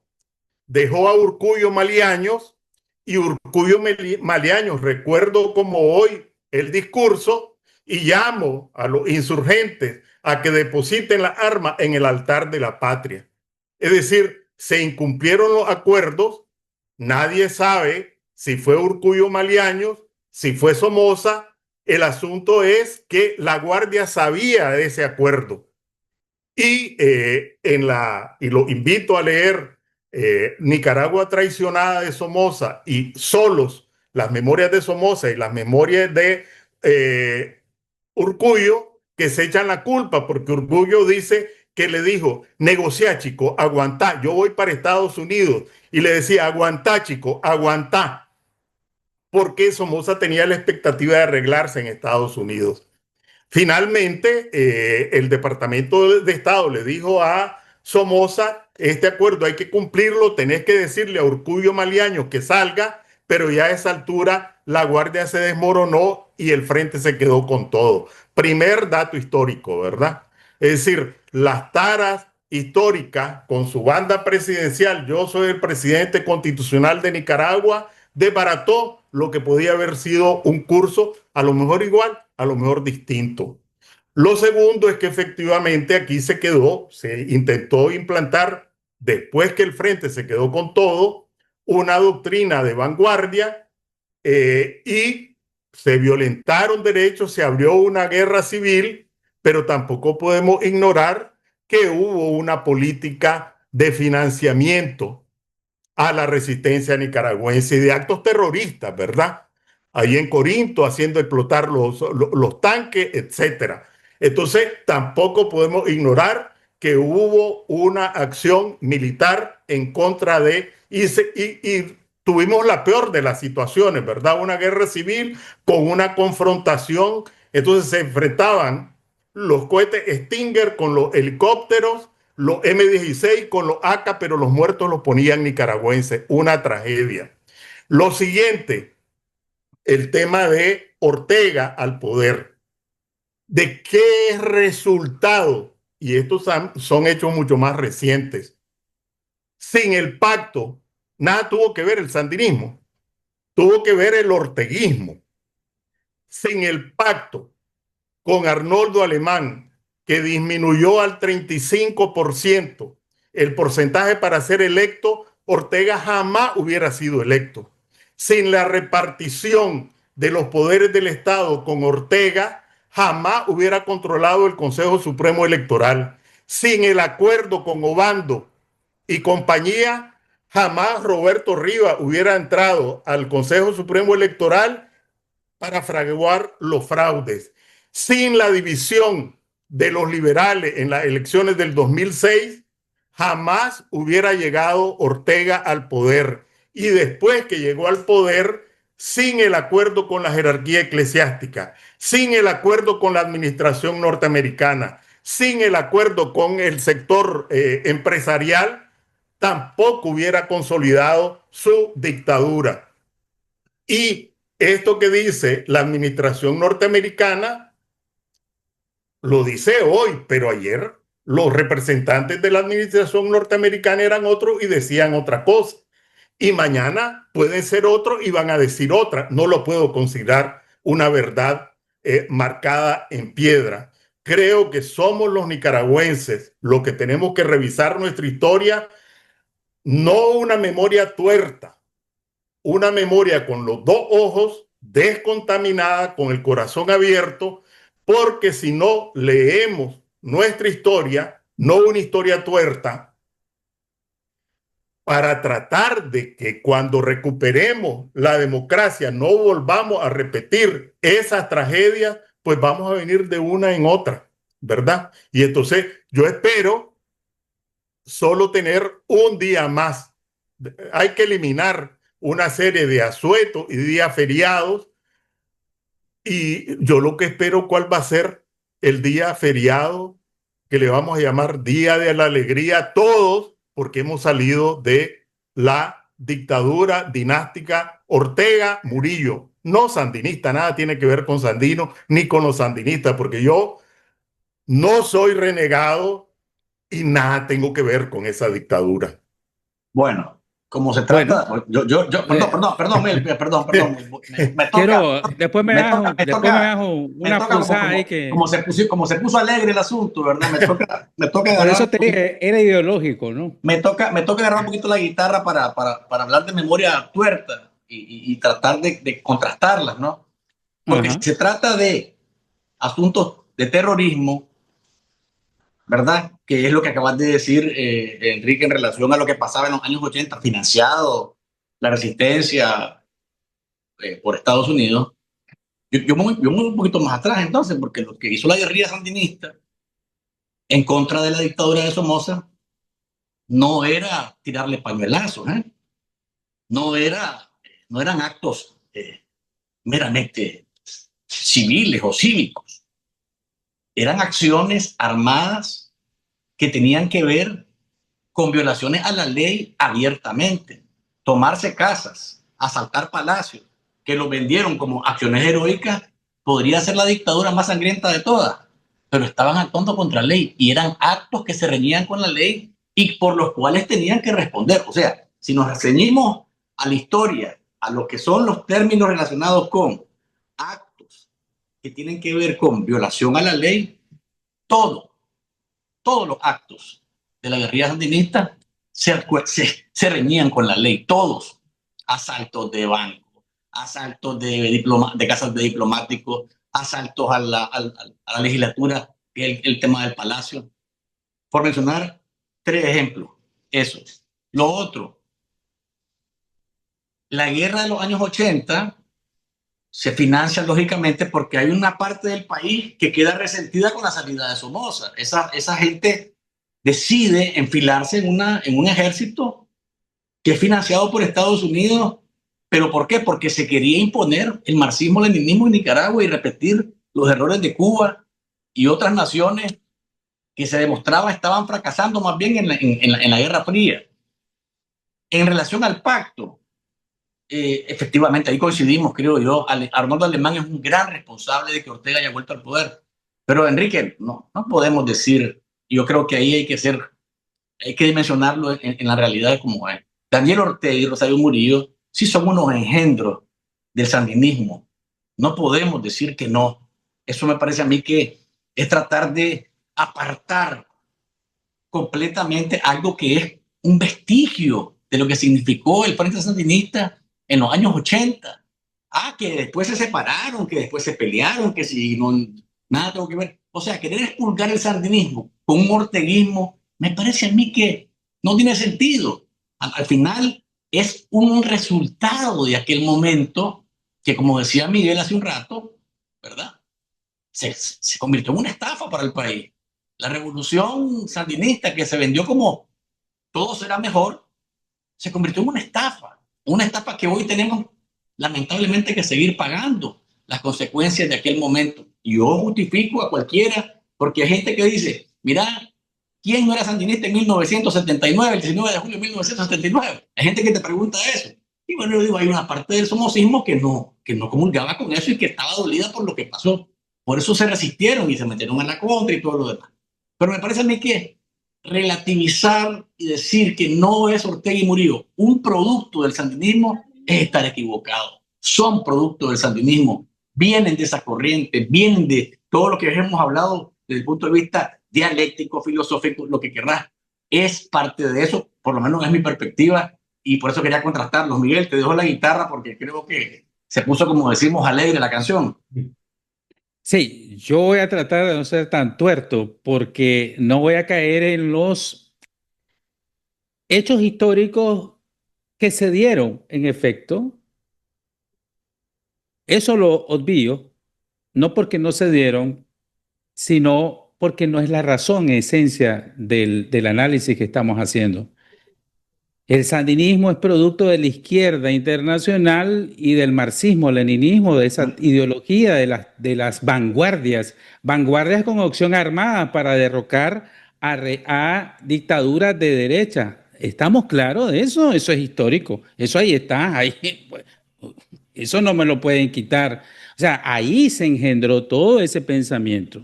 dejó a Urcullo Maliaños y Urcullo Maliaños, recuerdo como hoy el discurso, y llamo a los insurgentes a que depositen las armas en el altar de la patria. Es decir, se incumplieron los acuerdos, nadie sabe si fue Urcullo Maliaños, si fue Somoza. El asunto es que la Guardia sabía de ese acuerdo. Y lo invito a leer Nicaragua traicionada de Somoza y Solos, las memorias de Somoza y las memorias de Urcullo, que se echan la culpa, porque Urcullo dice que le dijo: negociá, chico, aguantá, yo voy para Estados Unidos. Y le decía: aguantá, chico, aguantá, porque Somoza tenía la expectativa de arreglarse en Estados Unidos. Finalmente, el Departamento de Estado le dijo a Somoza: este acuerdo hay que cumplirlo, tenés que decirle a Urcullo Maliaños que salga, pero ya a esa altura la Guardia se desmoronó y el frente se quedó con todo. Primer dato histórico, ¿verdad? Es decir, las taras históricas con su banda presidencial, yo soy el presidente constitucional de Nicaragua, desbarató lo que podía haber sido un curso, a lo mejor igual, a lo mejor distinto. Lo segundo es que efectivamente aquí se intentó implantar, después que el frente se quedó con todo, una doctrina de vanguardia y se violentaron derechos, se abrió una guerra civil, pero tampoco podemos ignorar que hubo una política de financiamiento a la resistencia nicaragüense y de actos terroristas, ¿verdad? Ahí en Corinto, haciendo explotar los tanques, etcétera. Entonces, tampoco podemos ignorar que hubo una acción militar en contra de, y tuvimos la peor de las situaciones, ¿verdad? Una guerra civil con una confrontación. Entonces se enfrentaban los cohetes Stinger con los helicópteros, los M16 con los AK, pero los muertos los ponían nicaragüenses. Una tragedia. Lo siguiente, el tema de Ortega al poder. ¿De qué resultado? Y estos son hechos mucho más recientes. Sin el pacto, nada tuvo que ver el sandinismo, tuvo que ver el orteguismo. Sin el pacto con Arnoldo Alemán, que disminuyó al 35% el porcentaje para ser electo, Ortega jamás hubiera sido electo. Sin la repartición de los poderes del Estado con Ortega, jamás hubiera controlado el Consejo Supremo Electoral. Sin el acuerdo con Obando y compañía, jamás Roberto Rivas hubiera entrado al Consejo Supremo Electoral para fraguar los fraudes. Sin la división de los liberales en las elecciones del 2006, jamás hubiera llegado Ortega al poder. Y después que llegó al poder, sin el acuerdo con la jerarquía eclesiástica, sin el acuerdo con la administración norteamericana, sin el acuerdo con el sector empresarial, tampoco hubiera consolidado su dictadura. Y esto que dice la administración norteamericana lo dice hoy, pero ayer los representantes de la administración norteamericana eran otros y decían otra cosa. Y mañana pueden ser otros y van a decir otra. No lo puedo considerar una verdad marcada en piedra. Creo que somos los nicaragüenses los que tenemos que revisar nuestra historia, no una memoria tuerta, una memoria con los dos ojos, descontaminada, con el corazón abierto, porque si no leemos nuestra historia, no una historia tuerta, para tratar de que cuando recuperemos la democracia no volvamos a repetir esas tragedias, pues vamos a venir de una en otra, ¿verdad? Y entonces yo espero solo tener un día más. Hay que eliminar una serie de asuetos y días feriados, y yo lo que espero, ¿cuál va a ser el día feriado que le vamos a llamar Día de la Alegría a todos? Porque hemos salido de la dictadura dinástica Ortega Murillo, no sandinista, nada tiene que ver con Sandino ni con los sandinistas, porque yo no soy renegado y nada tengo que ver con esa dictadura. Bueno, como se trata, perdón, Mel, perdón, me toca, después me das una pulsada ahí que... Como se puso alegre el asunto, ¿verdad? Me toca Por eso te dije, era ideológico, ¿no? Me toca agarrar un poquito la guitarra para hablar de memoria tuerta y tratar de contrastarlas, ¿no? Porque se trata de asuntos de terrorismo, ¿verdad? Que es lo que acabas de decir, Enrique, en relación a lo que pasaba en los años 80, financiado la resistencia por Estados Unidos. Yo me voy un poquito más atrás entonces, porque lo que hizo la guerrilla sandinista en contra de la dictadura de Somoza no era tirarle pañuelazos, no eran actos meramente civiles o cívicos. Eran acciones armadas que tenían que ver con violaciones a la ley abiertamente. Tomarse casas, asaltar palacios, que lo vendieron como acciones heroicas, podría ser la dictadura más sangrienta de todas, pero estaban actuando contra la ley y eran actos que se reñían con la ley y por los cuales tenían que responder. O sea, si nos ceñimos a la historia, a lo que son los términos relacionados con actos que tienen que ver con violación a la ley, todos los actos de la guerrilla sandinista se reñían con la ley, todos. Asaltos de bancos, asaltos de casas de diplomáticos, asaltos a la legislatura, el tema del palacio. Por mencionar 3 ejemplos, eso. Lo otro, la guerra de los años 80 se financia lógicamente porque hay una parte del país que queda resentida con la salida de Somoza. Esa gente decide enfilarse en un ejército que es financiado por Estados Unidos. ¿Pero por qué? Porque se quería imponer el marxismo-leninismo en Nicaragua y repetir los errores de Cuba y otras naciones que se demostraba estaban fracasando más bien en la Guerra Fría. En relación al pacto, efectivamente, ahí coincidimos, creo yo. Arnoldo Alemán es un gran responsable de que Ortega haya vuelto al poder. Pero, Enrique, no podemos decir, yo creo que ahí hay que dimensionarlo en la realidad como es. Daniel Ortega y Rosario Murillo sí son unos engendros del sandinismo. No podemos decir que no. Eso me parece a mí que es tratar de apartar completamente algo que es un vestigio de lo que significó el Frente Sandinista en los años 80. Que después se separaron, que después se pelearon, que si no, nada tengo que ver. O sea, querer expulgar el sandinismo con un orteguismo, me parece a mí que no tiene sentido. Al final es un resultado de aquel momento que, como decía Miguel hace un rato, ¿verdad? Se convirtió en una estafa para el país. La revolución sandinista, que se vendió como todo será mejor, se convirtió en una estafa que hoy tenemos lamentablemente que seguir pagando las consecuencias de aquel momento. Y yo justifico a cualquiera, porque hay gente que dice, mira, ¿quién no era sandinista en 1979, el 19 de julio de 1979? Hay gente que te pregunta eso. Y bueno, yo digo, hay una parte del somocismo que no comulgaba con eso y que estaba dolida por lo que pasó. Por eso se resistieron y se metieron a la contra y todo lo demás. Pero me parece a mí que relativizar y decir que no es Ortega y Murillo un producto del sandinismo es estar equivocado. Son producto del sandinismo vienen de esa corriente, vienen de todo lo que hemos hablado desde el punto de vista dialéctico, filosófico, lo que querrás, es parte de eso, por lo menos es mi perspectiva, y por eso quería contrastarlos. Miguel, te dejo la guitarra porque creo que se puso, como decimos, alegre la canción. Sí, yo voy a tratar de no ser tan tuerto porque no voy a caer en los hechos históricos que se dieron, en efecto. Eso lo obvio, no porque no se dieron, sino porque no es la razón, esencia del análisis que estamos haciendo. El sandinismo es producto de la izquierda internacional y del marxismo-leninismo, de esa ideología de las vanguardias, vanguardias con opción armada para derrocar a dictaduras de derecha. ¿Estamos claros de eso? Eso es histórico. Eso ahí está, ahí, eso no me lo pueden quitar. O sea, ahí se engendró todo ese pensamiento.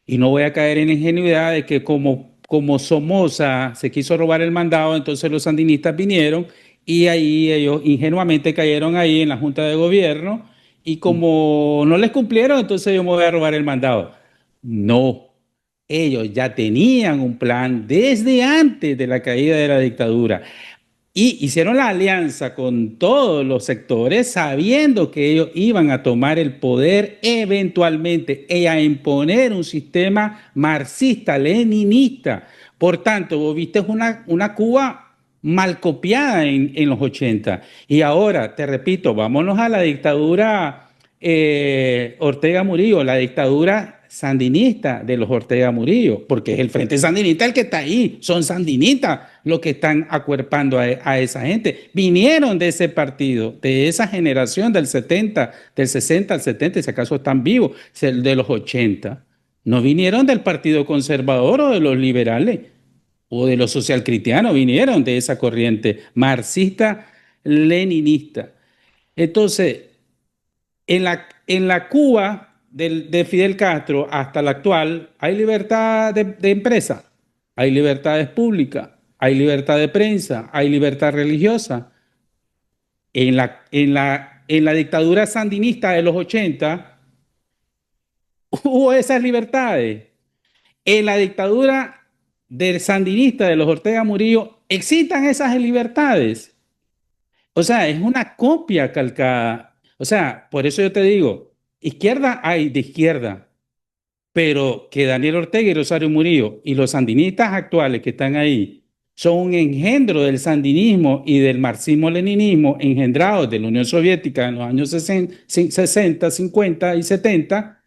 Y no voy a caer en la ingenuidad de que como Somoza se quiso robar el mandado, entonces los sandinistas vinieron y ahí ellos ingenuamente cayeron ahí en la Junta de Gobierno y como no les cumplieron, entonces yo me voy a robar el mandado. No, ellos ya tenían un plan desde antes de la caída de la dictadura. Y hicieron la alianza con todos los sectores sabiendo que ellos iban a tomar el poder eventualmente y a imponer un sistema marxista-leninista. Por tanto, vos viste una Cuba mal copiada en los 80. Y ahora, te repito, vámonos a la dictadura Ortega Murillo, la dictadura sandinista de los Ortega Murillo, porque es el Frente Sandinista el que está ahí, son sandinistas los que están acuerpando a esa gente. Vinieron de ese partido, de esa generación del 70, del 60 al 70, si acaso están vivos, de los 80. No vinieron del Partido Conservador o de los liberales o de los socialcristianos, vinieron de esa corriente marxista-leninista. Entonces, en la Cuba de Fidel Castro hasta la actual hay libertad de empresa, hay libertades públicas, hay libertad de prensa, hay libertad religiosa. En la dictadura sandinista de los 80 hubo esas libertades. En la dictadura del sandinista de los Ortega Murillo existen esas libertades. O sea, es una copia calcada. O sea, por eso yo te digo, izquierda hay de izquierda, pero que Daniel Ortega y Rosario Murillo y los sandinistas actuales que están ahí son un engendro del sandinismo y del marxismo-leninismo engendrados de la Unión Soviética en los años 60, 50 y 70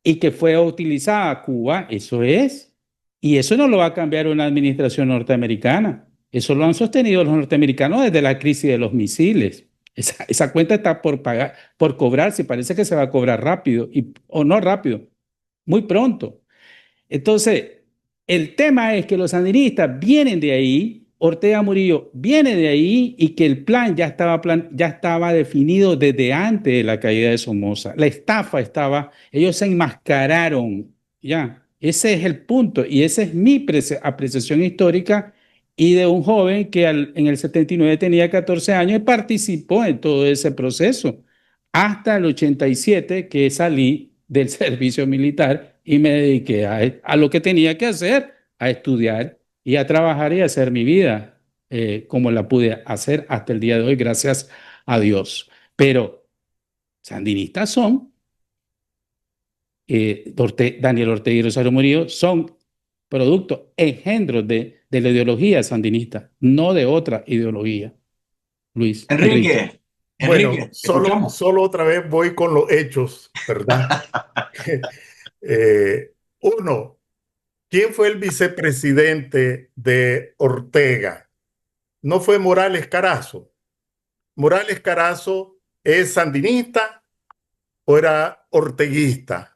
y que fue utilizada Cuba, eso es. Y eso no lo va a cambiar una administración norteamericana. Eso lo han sostenido los norteamericanos desde la crisis de los misiles. Esa cuenta está por pagar, por cobrarse, parece que se va a cobrar rápido, o no rápido, muy pronto. Entonces, el tema es que los sandinistas vienen de ahí, Ortega Murillo viene de ahí y que el plan ya estaba definido desde antes de la caída de Somoza. La estafa estaba, ellos se enmascararon, ya. Ese es el punto y esa es mi apreciación histórica y de un joven que en el 79 tenía 14 años y participó en todo ese proceso hasta el 87 que salí del servicio militar y me dediqué a lo que tenía que hacer, a estudiar y a trabajar y a hacer mi vida como la pude hacer hasta el día de hoy, gracias a Dios. Pero sandinistas son, Daniel Ortega y Rosario Murillo son productos, engendros de la ideología sandinista, no de otra ideología. Luis. Enrique. Bueno, solo otra vez voy con los hechos, ¿verdad? Uno, ¿quién fue el vicepresidente de Ortega? No fue Morales Carazo. ¿Morales Carazo es sandinista o era orteguista?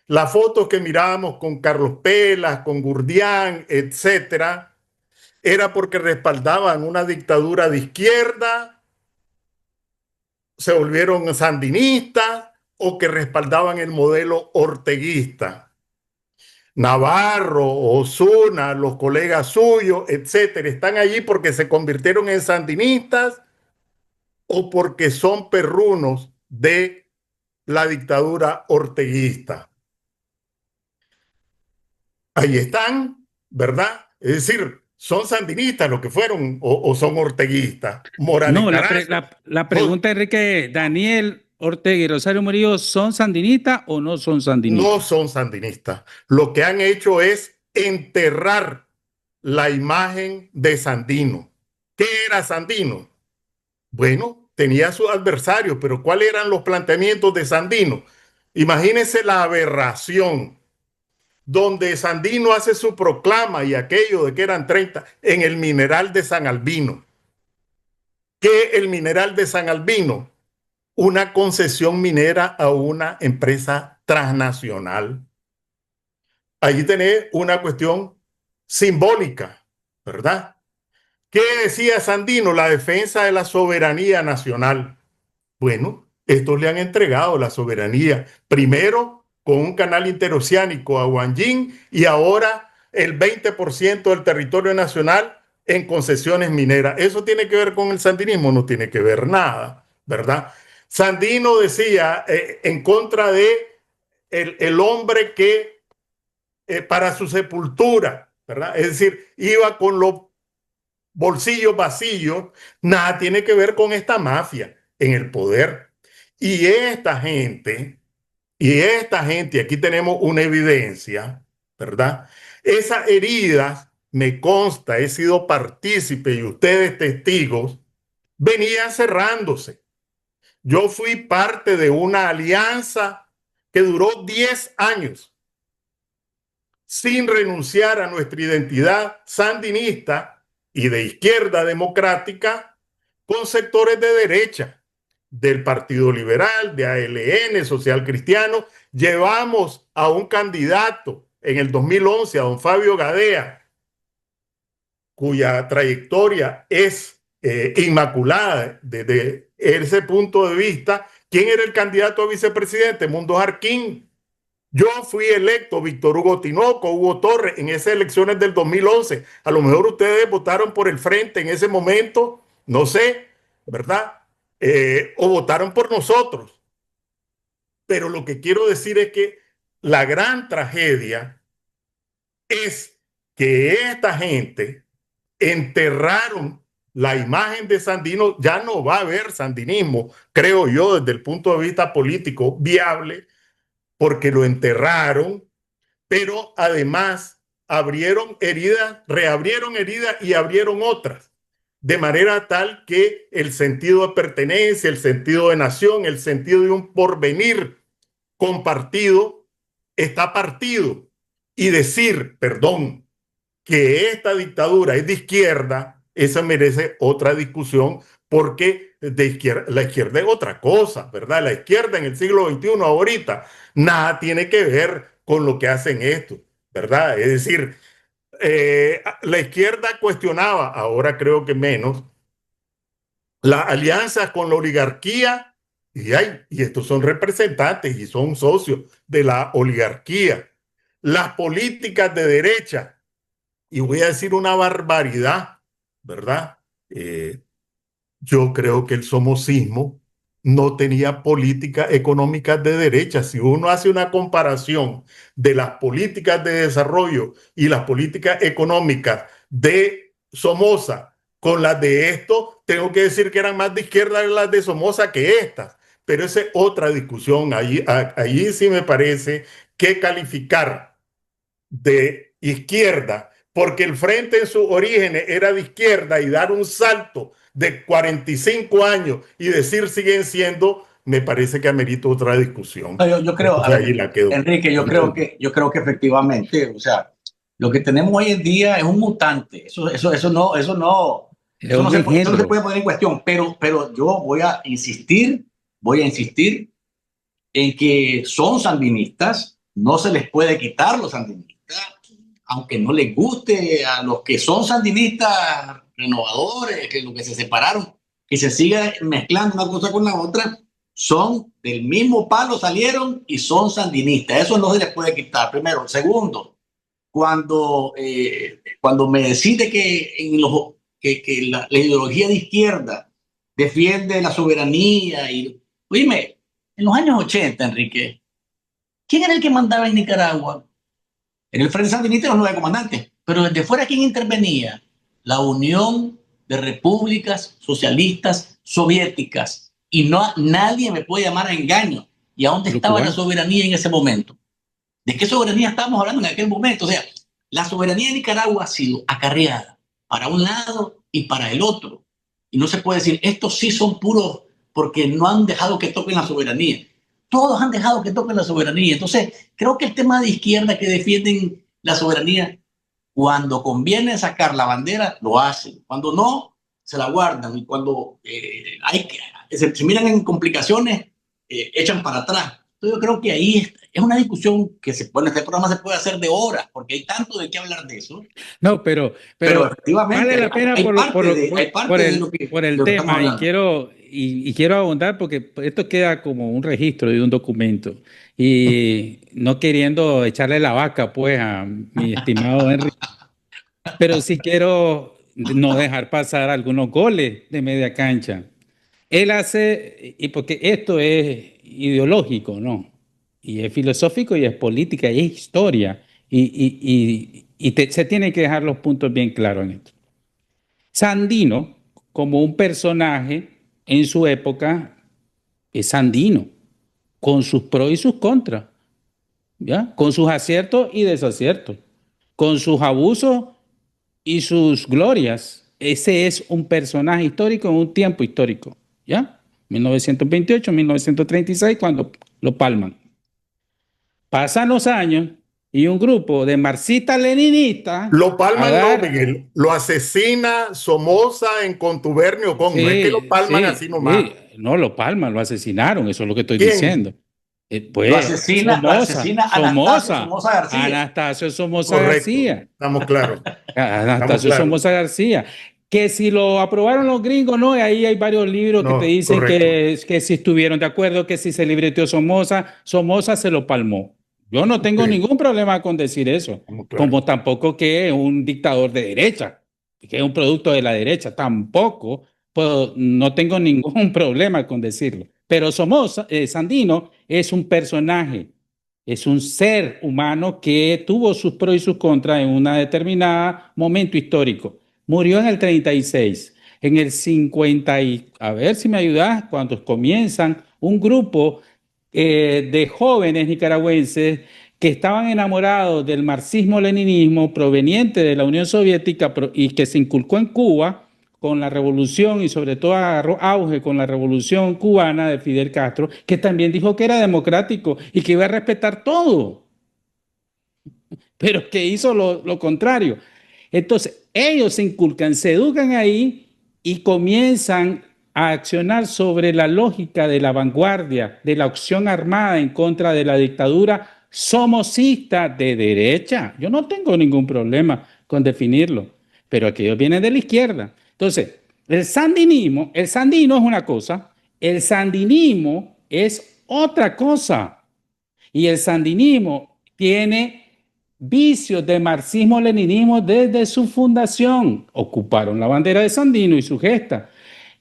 Las fotos que mirábamos con Carlos Pelas, con Gurdián, etcétera, era porque respaldaban una dictadura de izquierda, se volvieron sandinistas o que respaldaban el modelo orteguista. Navarro, Osuna, los colegas suyos, etcétera, están allí porque se convirtieron en sandinistas o porque son perrunos de la dictadura orteguista. Ahí están, ¿verdad? Es decir, ¿son sandinistas lo que fueron o son orteguistas? Morales No, Carazo. la pregunta, Enrique, Daniel Ortega y Rosario Murillo, ¿son sandinistas o no son No sandinistas? son sandinistas. Lo que han hecho es enterrar la imagen de Sandino. ¿Qué era Sandino? Bueno, tenía sus adversarios, pero ¿cuáles eran los planteamientos de Sandino? Imagínense la aberración donde Sandino hace su proclama y aquello de que eran 30 en el mineral de San Albino. ¿Qué el mineral de San Albino? Una concesión minera a una empresa transnacional. Allí tenés una cuestión simbólica, ¿verdad? ¿Qué decía Sandino? La defensa de la soberanía nacional. Bueno, estos le han entregado la soberanía, primero con un canal interoceánico a Guanyin y ahora el 20% del territorio nacional en concesiones mineras. ¿Eso tiene que ver con el sandinismo? No tiene que ver nada, ¿verdad? Sandino decía en contra de el hombre que para su sepultura, ¿verdad? Es decir, iba con los bolsillos vacíos, nada tiene que ver con esta mafia en el poder. Y esta gente, aquí tenemos una evidencia, ¿verdad? Esas heridas, me consta, he sido partícipe y ustedes testigos, venían cerrándose. Yo fui parte de una alianza que duró 10 años sin renunciar a nuestra identidad sandinista y de izquierda democrática con sectores de derecha, del Partido Liberal, de ALN, Social Cristiano. Llevamos a un candidato en el 2011, a don Fabio Gadea, cuya trayectoria es inmaculada desde ese punto de vista. ¿Quién era el candidato a vicepresidente? Mundo Jarquín. Yo fui electo, Víctor Hugo Tinoco, Hugo Torres, en esas elecciones del 2011. A lo mejor ustedes votaron por el Frente en ese momento, no sé, ¿verdad? O votaron por nosotros. Pero lo que quiero decir es que la gran tragedia es que esta gente enterraron la imagen de Sandino. Ya no va a haber sandinismo, creo yo, desde el punto de vista político viable, porque lo enterraron, pero además abrieron heridas, reabrieron heridas y abrieron otras, de manera tal que el sentido de pertenencia, el sentido de nación, el sentido de un porvenir compartido está partido. Y decir, perdón, que esta dictadura es de izquierda, eso merece otra discusión, porque de izquierda, la izquierda es otra cosa, ¿verdad? La izquierda en el siglo XXI ahorita nada tiene que ver con lo que hacen estos, ¿verdad? Es decir, la izquierda cuestionaba, ahora creo que menos, las alianzas con la oligarquía y estos son representantes y son socios de la oligarquía. Las políticas de derecha, y voy a decir una barbaridad, ¿verdad? Yo creo que el somocismo no tenía políticas económicas de derecha. Si uno hace una comparación de las políticas de desarrollo y las políticas económicas de Somoza con las de esto, tengo que decir que eran más de izquierda las de Somoza que estas. Pero esa es otra discusión. Allí sí me parece que calificar de izquierda, porque el Frente en sus orígenes era de izquierda, y dar un salto de 45 años y decir siguen siendo, me parece que amerita otra discusión. Yo creo, a ver, Enrique, yo creo que efectivamente, o sea, lo que tenemos hoy en día es un mutante. Eso no se puede poner en cuestión, pero yo voy a insistir en que son sandinistas, no se les puede quitar los sandinistas, aunque no les guste a los que son sandinistas renovadores, que los que se separaron, que se siga mezclando una cosa con la otra, son del mismo palo, salieron y son sandinistas. Eso no se les puede quitar, primero. Segundo, cuando me decide que la ideología de izquierda defiende la soberanía y, oíme, En los años 80, Enrique, ¿quién era el que mandaba en Nicaragua? En el Frente Sandinista los 9 comandantes, pero desde fuera, ¿quién intervenía? La Unión de Repúblicas Socialistas Soviéticas. Y no, nadie me puede llamar a engaño. ¿Y a dónde estaba la soberanía en ese momento? ¿De qué soberanía estábamos hablando en aquel momento? O sea, la soberanía de Nicaragua ha sido acarreada para un lado y para el otro. Y no se puede decir, estos sí son puros porque no han dejado que toquen la soberanía. Todos han dejado que toquen la soberanía. Entonces, creo que el tema de izquierda que defienden la soberanía, cuando conviene sacar la bandera, lo hacen. Cuando no, se la guardan. Y cuando se miran en complicaciones, echan para atrás. Entonces, yo creo que ahí es una discusión que este programa se puede hacer de horas, porque hay tanto de qué hablar de eso. No, pero efectivamente vale la pena por el tema, y quiero abundar porque esto queda como un registro de un documento, y no queriendo echarle la vaca pues a mi estimado Henry, pero sí quiero no dejar pasar algunos goles de media cancha. Él hace, y porque esto es ideológico, ¿no? Y es filosófico y es política y es historia. Se tienen que dejar los puntos bien claros en esto. Sandino, como un personaje en su época, es Sandino, con sus pros y sus contras, ¿ya? Con sus aciertos y desaciertos, con sus abusos y sus glorias. Ese es un personaje histórico en un tiempo histórico, ¿ya? 1928, 1936, cuando lo palman. Pasan los años y un grupo de marxistas-leninistas lo palman, no, Miguel, lo asesina Somoza en contubernio con, no es que lo palman así nomás. No, lo palman, lo asesinaron, eso es lo que estoy diciendo. Pues, lo asesina Anastasio Somoza García. Estamos claros. Anastasio Somoza García. Que si lo aprobaron los gringos, no, ahí hay varios libros que te dicen que si estuvieron de acuerdo, que si se libreteó Somoza se lo palmó. Yo no tengo ningún problema con decir eso, como tampoco que es un dictador de derecha, que es un producto de la derecha, tampoco, no tengo ningún problema con decirlo. Pero Somoza, Sandino, es un personaje, es un ser humano que tuvo sus pros y sus contras en un determinado momento histórico. Murió en el 36, en el 50, a ver si me ayudas, cuando comienzan un grupo de jóvenes nicaragüenses que estaban enamorados del marxismo-leninismo proveniente de la Unión Soviética y que se inculcó en Cuba con la revolución, y sobre todo agarró auge con la revolución cubana de Fidel Castro, que también dijo que era democrático y que iba a respetar todo, pero que hizo lo contrario. Entonces, ellos se inculcan, se educan ahí y comienzan a accionar sobre la lógica de la vanguardia, de la acción armada en contra de la dictadura somocista de derecha. Yo no tengo ningún problema con definirlo, pero aquellos vienen de la izquierda. Entonces, el sandino es una cosa, el sandinismo es otra cosa. Y el sandinismo tiene vicios de marxismo-leninismo desde su fundación. Ocuparon la bandera de Sandino y su gesta.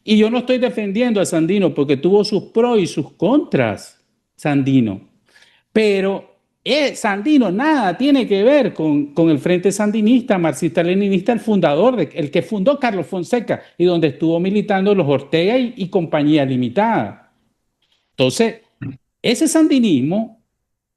Y yo no estoy defendiendo a Sandino porque tuvo sus pros y sus contras, Sandino. Pero Sandino nada tiene que ver con el Frente Sandinista, marxista-leninista, el que fundó Carlos Fonseca y donde estuvo militando los Ortega y compañía limitada. Entonces, ese sandinismo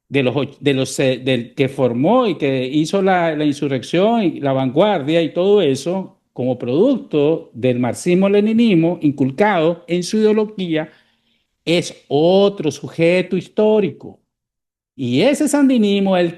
del que formó y que hizo la insurrección y la vanguardia y todo eso, como producto del marxismo-leninismo inculcado en su ideología, es otro sujeto histórico. Y ese sandinismo es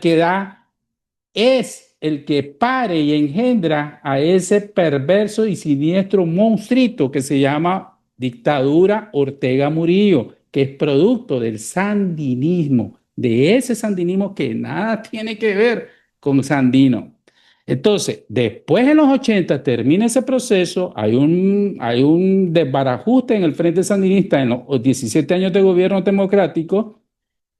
el que pare y engendra a ese perverso y siniestro monstruito que se llama dictadura Ortega Murillo, que es producto del sandinismo, de ese sandinismo que nada tiene que ver con Sandino. Entonces, después en los 80 termina ese proceso, hay un desbarajuste en el Frente Sandinista en los 17 años de gobierno democrático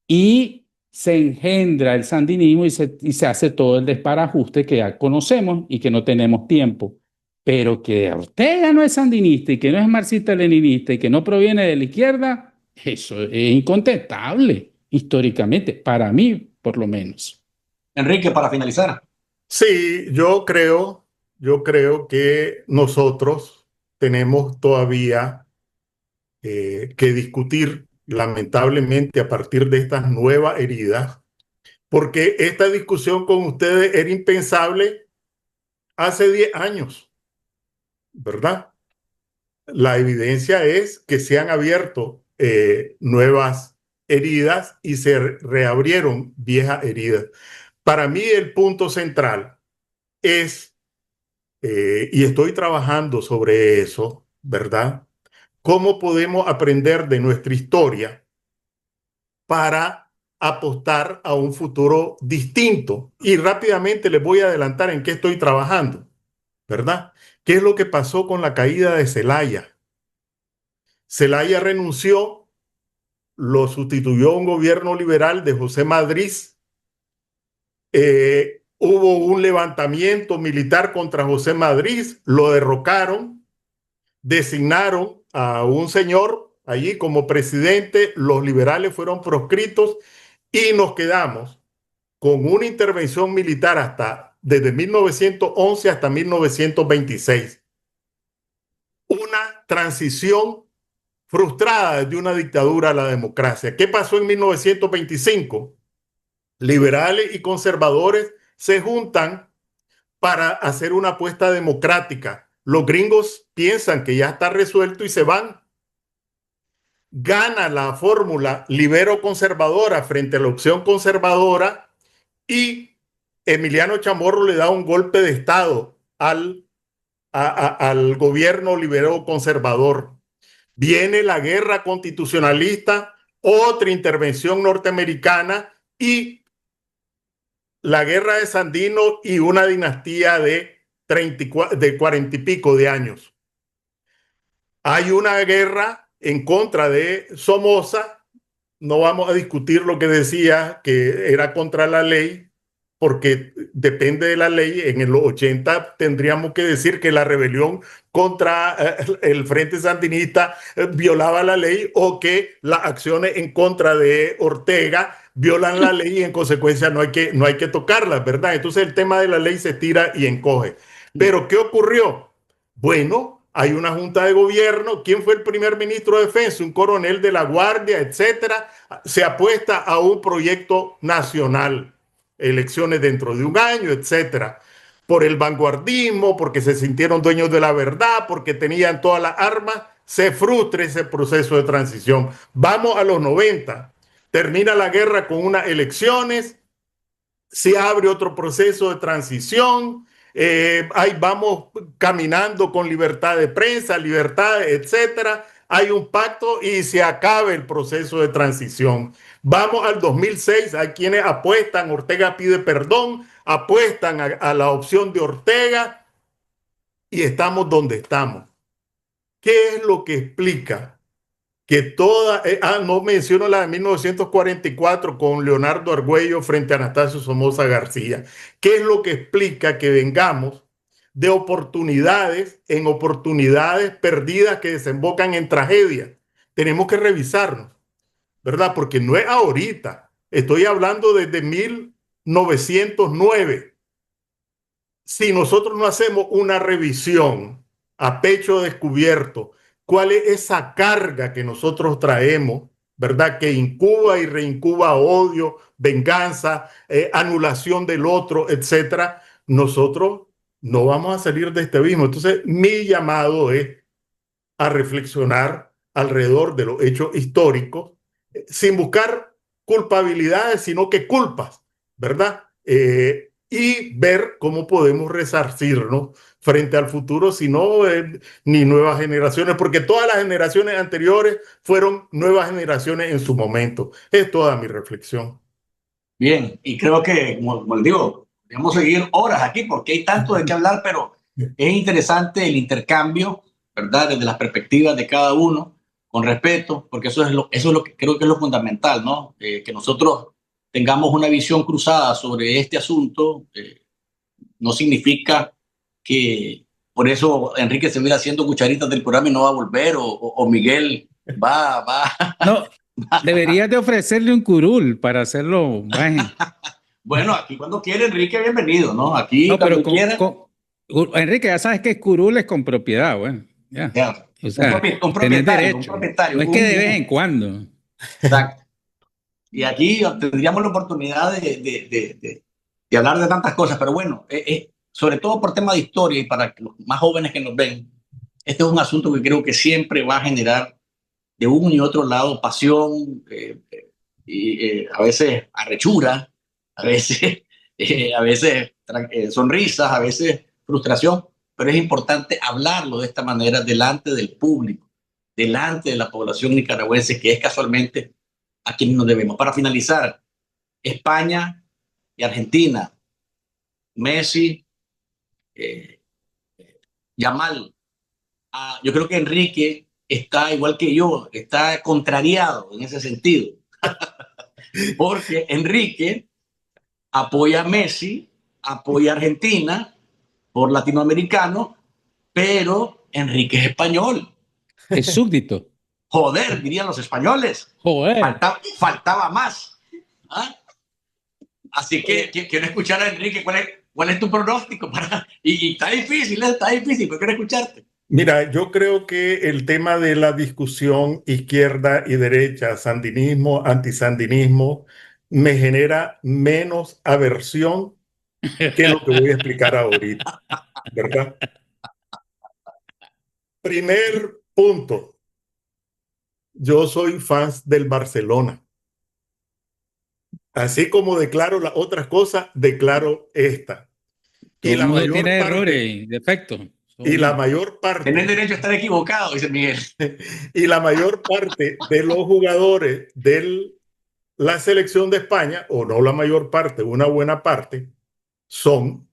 y se engendra el sandinismo y se hace todo el desbarajuste que ya conocemos y que no tenemos tiempo. Pero que Ortega no es sandinista y que no es marxista-leninista y que no proviene de la izquierda, Eso es incontestable, históricamente, para mí, por lo menos. Enrique, para finalizar. Sí, yo creo que nosotros tenemos todavía que discutir, lamentablemente, a partir de estas nuevas heridas, porque esta discusión con ustedes era impensable hace 10 años, ¿verdad? La evidencia es que se han abierto nuevas heridas y se reabrieron viejas heridas. Para mí el punto central es, y estoy trabajando sobre eso, ¿verdad? ¿Cómo podemos aprender de nuestra historia para apostar a un futuro distinto? Y rápidamente les voy a adelantar en qué estoy trabajando, ¿verdad? ¿Qué es lo que pasó con la caída de Zelaya? Zelaya renunció, lo sustituyó un gobierno liberal de José Madrid. Hubo un levantamiento militar contra José Madrid, lo derrocaron, designaron a un señor allí como presidente, los liberales fueron proscritos y nos quedamos con una intervención militar desde 1911 hasta 1926. Una transición frustrada de una dictadura a la democracia. ¿Qué pasó en 1925? Liberales y conservadores se juntan para hacer una apuesta democrática. Los gringos piensan que ya está resuelto y se van. Gana la fórmula libero-conservadora frente a la opción conservadora y Emiliano Chamorro le da un golpe de Estado al gobierno libero-conservador. Viene la guerra constitucionalista, otra intervención norteamericana y la guerra de Sandino y una dinastía de 40 y pico de años. Hay una guerra en contra de Somoza. No vamos a discutir lo que decía, que era contra la ley, porque depende de la ley. En los 80 tendríamos que decir que la rebelión contra el Frente Sandinista violaba la ley, o que las acciones en contra de Ortega violan la ley y en consecuencia no hay que tocarlas, ¿verdad? Entonces el tema de la ley se tira y encoge. Pero ¿qué ocurrió? Bueno, hay una junta de gobierno. ¿Quién fue el primer ministro de defensa? Un coronel de la Guardia, etcétera. Se apuesta a un proyecto nacional. Elecciones dentro de un año, etcétera. Por el vanguardismo, porque se sintieron dueños de la verdad, porque tenían todas las armas, se frustra ese proceso de transición. Vamos a los 90. Termina la guerra con unas elecciones, se abre otro proceso de transición. Ahí vamos caminando con libertad de prensa, libertad, etcétera. Hay un pacto y se acaba el proceso de transición. Vamos al 2006, hay quienes apuestan, Ortega pide perdón, apuestan a la opción de Ortega y estamos donde estamos. ¿Qué es lo que explica que toda... no menciono la de 1944 con Leonardo Argüello frente a Anastasio Somoza García? ¿Qué es lo que explica que vengamos de oportunidades en oportunidades perdidas que desembocan en tragedia? Tenemos que revisarnos, ¿verdad? Porque no es ahorita. Estoy hablando desde 1909. Si nosotros no hacemos una revisión a pecho descubierto, ¿cuál es esa carga que nosotros traemos, verdad? Que incuba y reincuba odio, venganza, anulación del otro, etcétera. Nosotros no vamos a salir de este abismo. Entonces, mi llamado es a reflexionar alrededor de los hechos históricos, sin buscar culpabilidades, sino que culpas, ¿verdad? Y ver cómo podemos resarcirnos frente al futuro, si no, ni nuevas generaciones, porque todas las generaciones anteriores fueron nuevas generaciones en su momento. Es toda mi reflexión. Bien, y creo que, como les digo, podemos seguir horas aquí porque hay tanto de qué hablar, pero es interesante el intercambio, ¿verdad? Desde las perspectivas de cada uno, con respeto, porque eso es lo que creo que es lo fundamental, ¿no? Que nosotros tengamos una visión cruzada sobre este asunto, no significa que por eso Enrique se viene haciendo cucharitas del programa y no va a volver, o Miguel Va. No, deberías de ofrecerle un curul para hacerlo más. Bueno, aquí cuando quiera, Enrique, bienvenido, ¿no? Aquí No, pero cuando quiera. Enrique, ya sabes que curul es con propiedad, bueno, ya. Ya, O sea, un tenés propietario, un derecho. propietario. No es que de vez en cuando. Exacto. Y aquí tendríamos la oportunidad de hablar de tantas cosas, pero bueno, sobre todo por tema de historia y para los más jóvenes que nos ven, este es un asunto que creo que siempre va a generar de un y otro lado pasión, y a veces arrechura, a veces, sonrisas, a veces frustración, pero es importante hablarlo de esta manera delante del público, delante de la población nicaragüense, que es casualmente a quienes nos debemos. Para finalizar, España y Argentina, Messi, eh, Yamal. Yo creo que Enrique está igual que yo, está contrariado en ese sentido, porque Enrique apoya a Messi, apoya a Argentina por latinoamericano, pero Enrique es español. Es súbdito. Joder, dirían los españoles. Joder. Faltaba más. ¿Ah? Así que quiero escuchar a Enrique. ¿Cuál es tu pronóstico? Y está difícil, pero quiero escucharte. Mira, yo creo que el tema de la discusión izquierda y derecha, sandinismo, antisandinismo, me genera menos aversión que lo que voy a explicar ahorita, ¿verdad? Primer punto, yo soy fan del Barcelona. Así como declaro las otras cosas, declaro esta. Todo Y el la mundo mayor tiene parte, errores y defectos. y la mayor Tenés parte, derecho a estar equivocado, dice Miguel. y la mayor parte de los jugadores de la selección de España, o no la mayor parte, una buena parte, son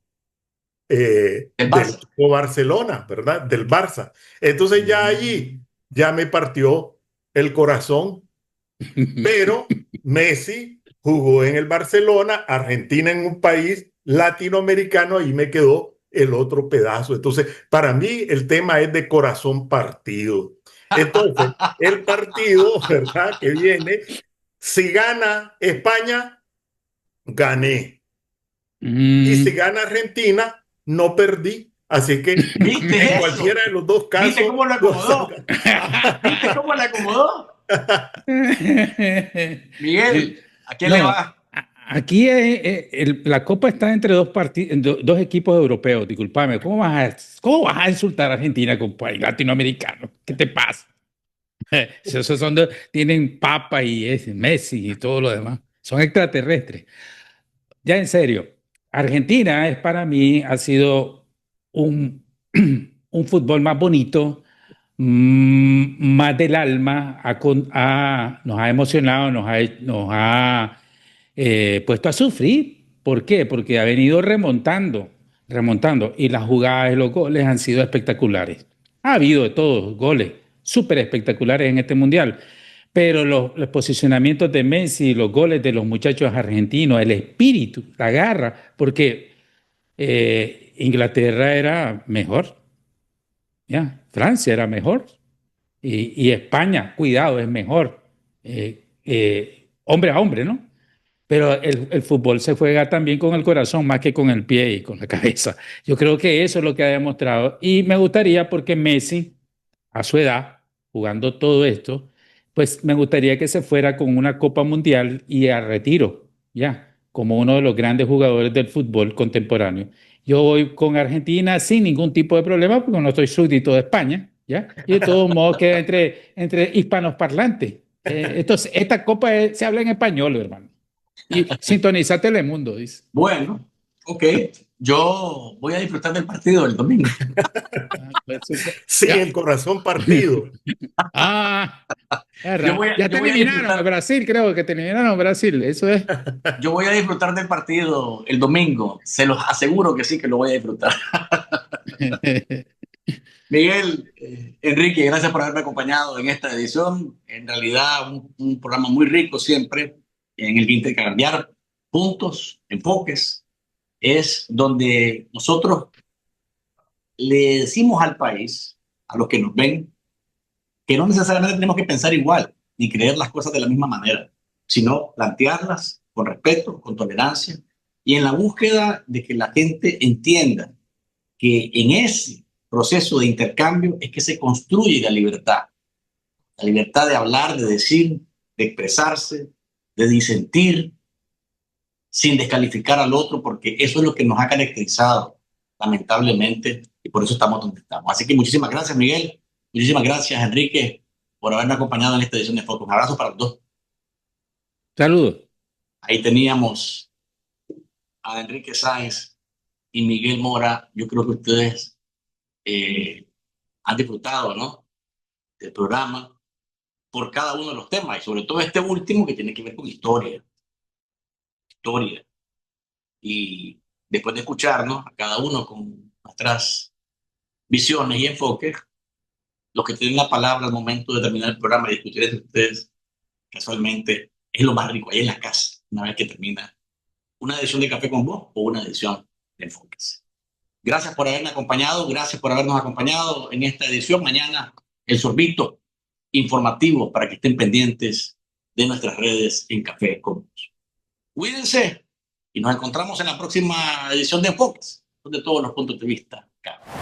El del Barça. Barcelona, ¿verdad? Del Barça. Entonces ya allí ya me partió el corazón, pero Messi jugó en el Barcelona, Argentina en un país latinoamericano y me quedó el otro pedazo. Entonces, para mí el tema es de corazón partido. Entonces, el partido, ¿verdad? Que viene, si gana España, gané. Y si gana Argentina, no perdí. Así que ¿Viste en eso? cualquiera de los dos casos. ¿Viste cómo lo acomodó? ¿Viste cómo lo acomodó? Miguel, ¿a quién le va? Aquí la Copa está entre dos equipos europeos, discúlpame. ¿Cómo vas a insultar a Argentina con país latinoamericano? ¿Qué te pasa? Esos tienen Papa y Messi y todo lo demás. Son extraterrestres. Ya en serio, Argentina para mí ha sido un, un fútbol más bonito, más del alma, nos ha emocionado, nos ha puesto a sufrir. ¿Por qué? Porque ha venido remontando, y las jugadas y los goles han sido espectaculares. Ha habido de todos goles súper espectaculares en este mundial, pero los posicionamientos de Messi, los goles de los muchachos argentinos, el espíritu, la garra, porque Inglaterra era mejor, ¿ya? Francia era mejor, y España, cuidado, es mejor, hombre a hombre, ¿no? Pero el fútbol se juega también con el corazón más que con el pie y con la cabeza. Yo creo que eso es lo que ha demostrado. Y me gustaría, porque Messi, a su edad, jugando todo esto, pues me gustaría que se fuera con una Copa Mundial y a retiro, ya, como uno de los grandes jugadores del fútbol contemporáneo. Yo voy con Argentina sin ningún tipo de problema, porque no estoy súbdito de España, ya, y de todos modos queda entre hispanos parlantes. Entonces, esta Copa se habla en español, hermano. Y sintoniza Telemundo, dice. Bueno, ok. Yo voy a disfrutar del partido del domingo. Sí, el corazón partido. Ya te eliminaron a Brasil, creo que te eliminaron a Brasil, eso es. Yo voy a disfrutar del partido el domingo. Se los aseguro que sí, que lo voy a disfrutar. Miguel, Enrique, gracias por haberme acompañado en esta edición. En realidad, un programa muy rico siempre, en el que intercambiar puntos, enfoques, es donde nosotros le decimos al país, a los que nos ven, que no necesariamente tenemos que pensar igual, ni creer las cosas de la misma manera, sino plantearlas con respeto, con tolerancia, y en la búsqueda de que la gente entienda que en ese proceso de intercambio es que se construye la libertad de hablar, de decir, de expresarse, de disentir, sin descalificar al otro, porque eso es lo que nos ha caracterizado, lamentablemente, y por eso estamos donde estamos. Así que muchísimas gracias, Miguel. Muchísimas gracias, Enrique, por haberme acompañado en esta edición de Focus. Un abrazo para los dos. Saludos. Ahí teníamos a Enrique Sáenz y Miguel Mora. Yo creo que ustedes han disfrutado, ¿no?, del programa por cada uno de los temas, y sobre todo este último que tiene que ver con historia. Y después de escucharnos a cada uno con nuestras visiones y enfoques, los que tienen la palabra al momento de terminar el programa y discutir entre ustedes, casualmente, es lo más rico, ahí en la casa, una vez que termina una edición de Café con Vos o una edición de Enfoques. Gracias por haberme acompañado, gracias por habernos acompañado en esta edición. Mañana el sorbito informativo para que estén pendientes de nuestras redes en Café con Vos. Cuídense y nos encontramos en la próxima edición de Enfoques, donde todos los puntos de vista caben.